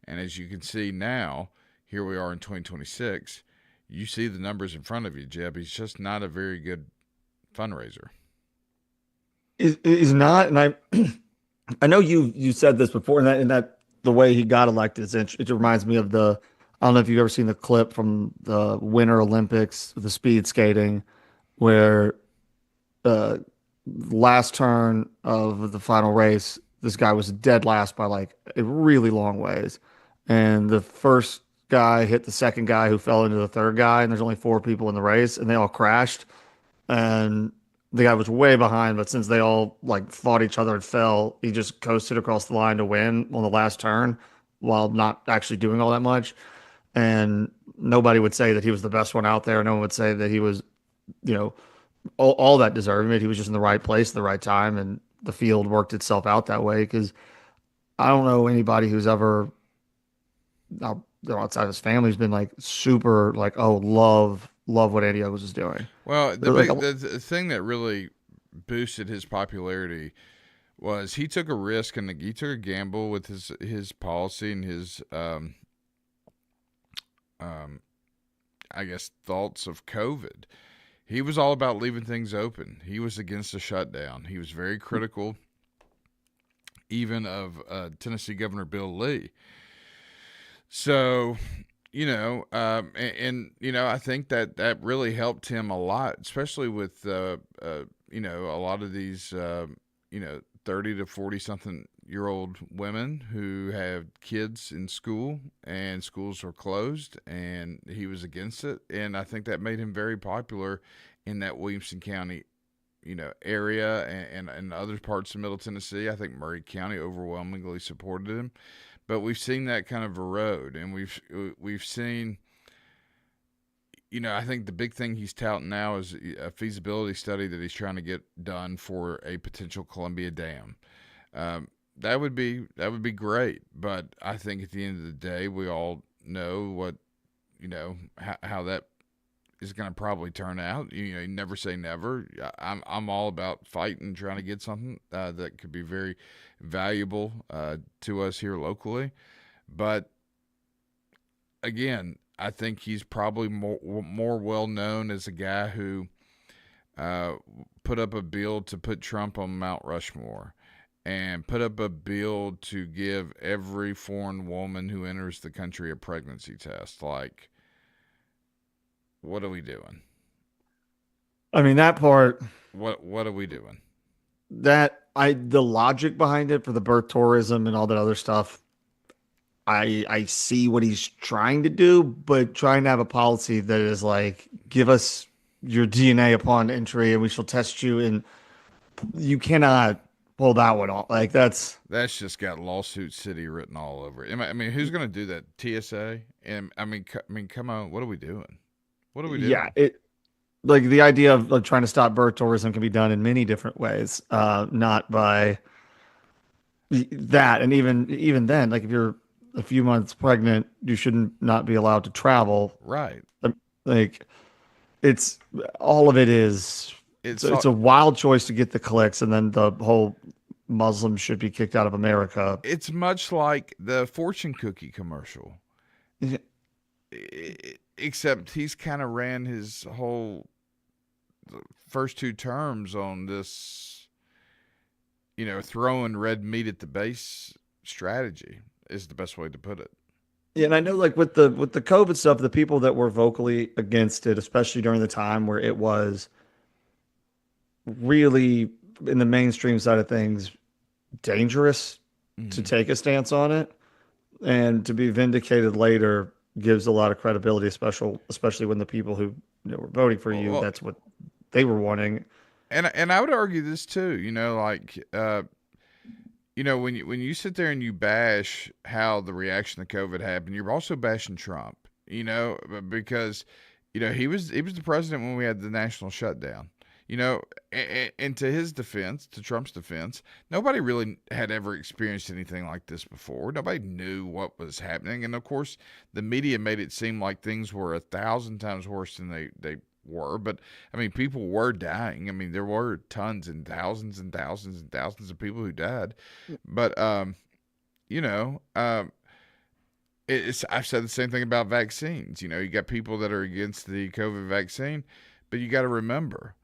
And as you can see now, here we are in 2026. You see the numbers in front of you, Jeb. He's just not a very good fundraiser. He's not, and I know you said this before, and that the way he got elected is it reminds me of I don't know if you've ever seen the clip from the Winter Olympics, the speed skating, where last turn of the final race, this guy was dead last by like a really long ways, and the first guy hit the second guy who fell into the third guy, and there's only 4 people in the race, and they all crashed, and the guy was way behind, but since they all like fought each other and fell, he just coasted across the line to win on the last turn while not actually doing all that much. And nobody would say that he was the best one out there. No one would say that he was, all that deserving. He was just in the right place at the right time, and the field worked itself out that way. Because I don't know anybody who's ever, outside of his family, has been like super like, oh, love what Andy Ogles is doing. Well, the thing that really boosted his popularity was he took a risk and he took a gamble with his policy and his I guess thoughts of COVID. He was all about leaving things open. He was against the shutdown. He was very critical even of Tennessee Governor Bill Lee. So, I think that really helped him a lot, especially with, a lot of these, 30 to 40 something year old women who have kids in school and schools are closed, and he was against it. And I think that made him very popular in that Williamson County, area and other parts of Middle Tennessee. I think Murray County overwhelmingly supported him. But we've seen that kind of erode, and we've seen, I think the big thing he's touting now is a feasibility study that he's trying to get done for a potential Columbia Dam. That would be great, but I think at the end of the day, we all know what, how that is going to probably turn out. You never say never. I'm all about fighting, trying to get something that could be very valuable to us here locally. But again, I think he's probably more well known as a guy who put up a bill to put Trump on Mount Rushmore and put up a bill to give every foreign woman who enters the country a pregnancy test. Like, what are we doing? I mean, that part. What are we doing? The logic behind it for the birth tourism and all that other stuff, I see what he's trying to do, but trying to have a policy that is like, give us your DNA upon entry and we shall test you, and you cannot pull that one off. Like that's just got lawsuit city written all over it. I mean, who's going to do that? TSA? And I mean, come on, what are we doing? What are we doing? Yeah, like the idea of trying to stop birth tourism can be done in many different ways, not by that. And even then, like if you're a few months pregnant, you shouldn't not be allowed to travel. Right. Like it's all of it is. It's a wild choice to get the clicks, and then the whole Muslims should be kicked out of America. It's much like the fortune cookie commercial. Yeah. Except he's kind of ran his whole first 2 terms on this, throwing red meat at the base strategy is the best way to put it. Yeah, and I know like with the COVID stuff, the people that were vocally against it, especially during the time where it was really in the mainstream side of things, dangerous to take a stance on it, and to be vindicated later gives a lot of credibility, especially when the people who were voting for you, that's what they were wanting. And I would argue this too, when you sit there and you bash how the reaction to COVID happened, you're also bashing Trump, because he was the president when we had the national shutdown. And to his defense, to Trump's defense, nobody really had ever experienced anything like this before. Nobody knew what was happening. And of course, the media made it seem like things were 1,000 times worse than they were. But I mean, people were dying. I mean, there were tons and thousands and thousands and thousands of people who died. But, I've said the same thing about vaccines. You got people that are against the COVID vaccine, but you got to remember,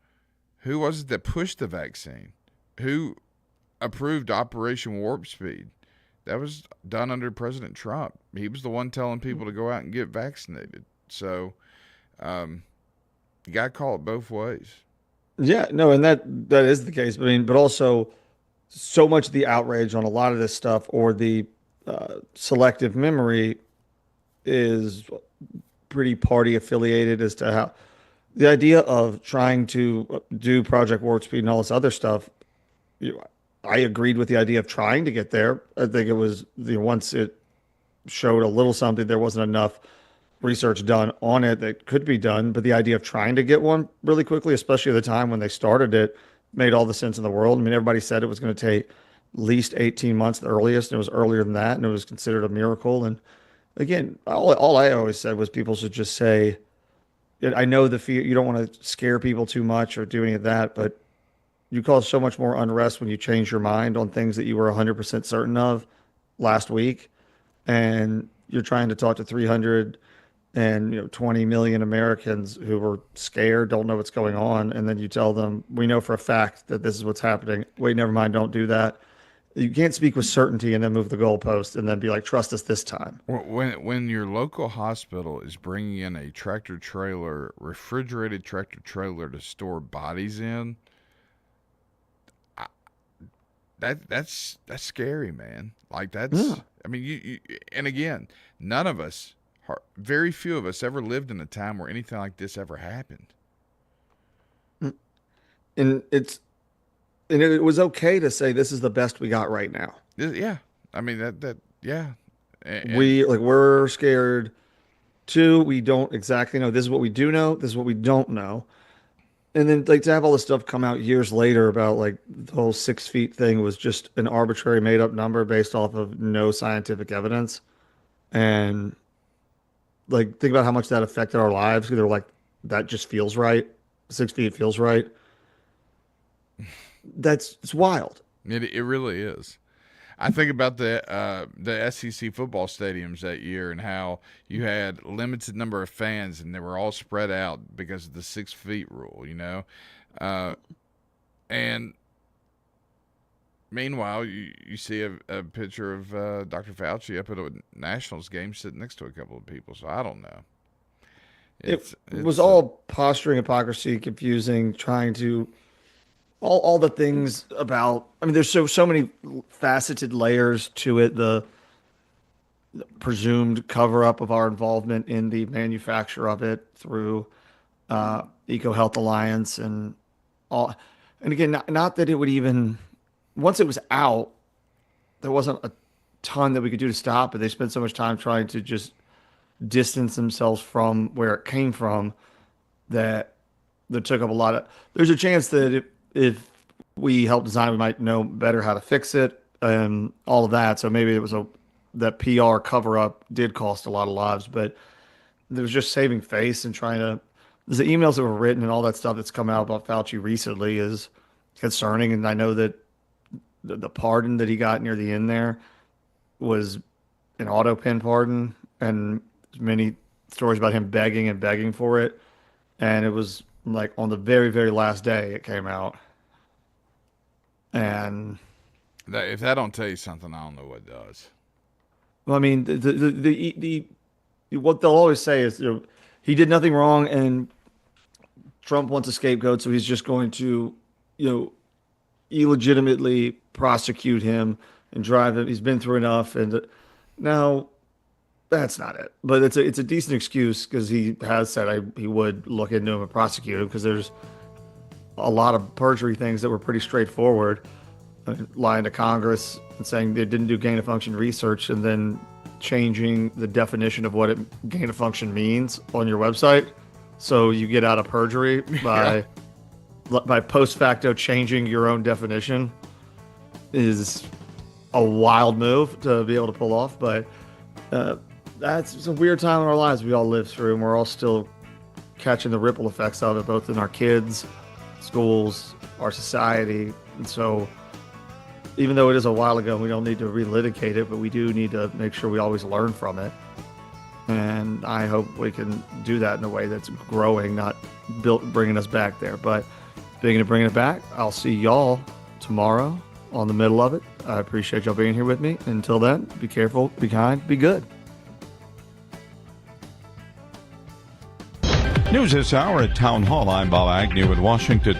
who was it that pushed the vaccine? Who approved Operation Warp Speed? That was done under President Trump. He was the one telling people to go out and get vaccinated. So, you got to call it both ways. Yeah, no, and that is the case. I mean, but also so much of the outrage on a lot of this stuff, or the selective memory, is pretty party affiliated as to how the idea of trying to do Project Warp Speed and all this other stuff. I agreed with the idea of trying to get there. I think it was once it showed a little something, there wasn't enough research done on it that could be done. But the idea of trying to get one really quickly, especially at the time when they started it, made all the sense in the world. I mean, everybody said it was going to take at least 18 months, the earliest, and it was earlier than that, and it was considered a miracle. And again, all I always said was people should just say, I know the fear, you don't want to scare people too much or do any of that, but you cause so much more unrest when you change your mind on things that you were 100% certain of last week, and you're trying to talk to 320 million Americans who were scared, don't know what's going on, and then you tell them, we know for a fact that this is what's happening. Wait, never mind, don't do that. You can't speak with certainty and then move the goalpost and then be like, trust us this time. When your local hospital is bringing in a refrigerated tractor trailer to store bodies in, that's scary, man. Like I mean, you and again, none of us, very few of us, ever lived in a time where anything like this ever happened. And it was okay to say this is the best we got right now. Yeah, I mean yeah. And we're scared too. We don't exactly know. This is what we do know. This is what we don't know. And then to have all this stuff come out years later about the whole 6 feet thing was just an arbitrary made up number based off of no scientific evidence. And think about how much that affected our lives. They're like, that just feels right. 6 feet feels right. It's wild. It really is. I think about the SEC football stadiums that year and how you had limited number of fans and they were all spread out because of the 6 feet rule, and meanwhile you see a picture of Dr. Fauci up at a Nationals game sitting next to a couple of people. So I don't know. It was all posturing, hypocrisy, confusing, trying to all the things about, I mean, there's so many faceted layers to it. The presumed cover up of our involvement in the manufacture of it through Eco Health Alliance and all. And again, not that it would even, once it was out, there wasn't a ton that we could do to stop it. They spent so much time trying to just distance themselves from where it came from that took up a lot of, there's a chance that if we help design, we might know better how to fix it and all of that. So maybe it was that PR cover up did cost a lot of lives, but there was just saving face and trying to, the emails that were written and all that stuff that's come out about Fauci recently is concerning. And I know that the pardon that he got near the end there was an auto pen pardon, and many stories about him begging for it. And it was on the very, very last day it came out. And if that don't tell you something, I don't know what does. Well, I mean, what they'll always say is, he did nothing wrong and Trump wants a scapegoat, so he's just going to, illegitimately prosecute him and drive him. He's been through enough. And now that's not it. But it's a decent excuse because he has said he would look into him and prosecute him, because there's a lot of perjury things that were pretty straightforward. Lying to Congress and saying they didn't do gain of function research and then changing the definition of what gain of function means on your website. So you get out of perjury by post facto changing your own definition is a wild move to be able to pull off. But that's a weird time in our lives we all live through, and we're all still catching the ripple effects of it, both in our kids, schools, our society. And so even though it is a while ago, we don't need to relitigate it, but we do need to make sure we always learn from it. And I hope we can do that in a way that's growing, not bringing us back there. But speaking of bringing it back, I'll see y'all tomorrow on the middle of it. I appreciate y'all being here with me. Until then, be careful, be kind, be good. News this hour at Town Hall. I'm Bob Agnew in Washington.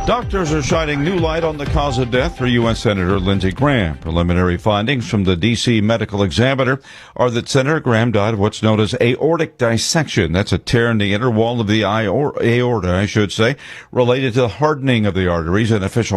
Doctors are shining new light on the cause of death for U.S. Senator Lindsey Graham. Preliminary findings from the D.C. Medical Examiner are that Senator Graham died of what's known as aortic dissection. That's a tear in the inner wall of the aorta, related to the hardening of the arteries. An official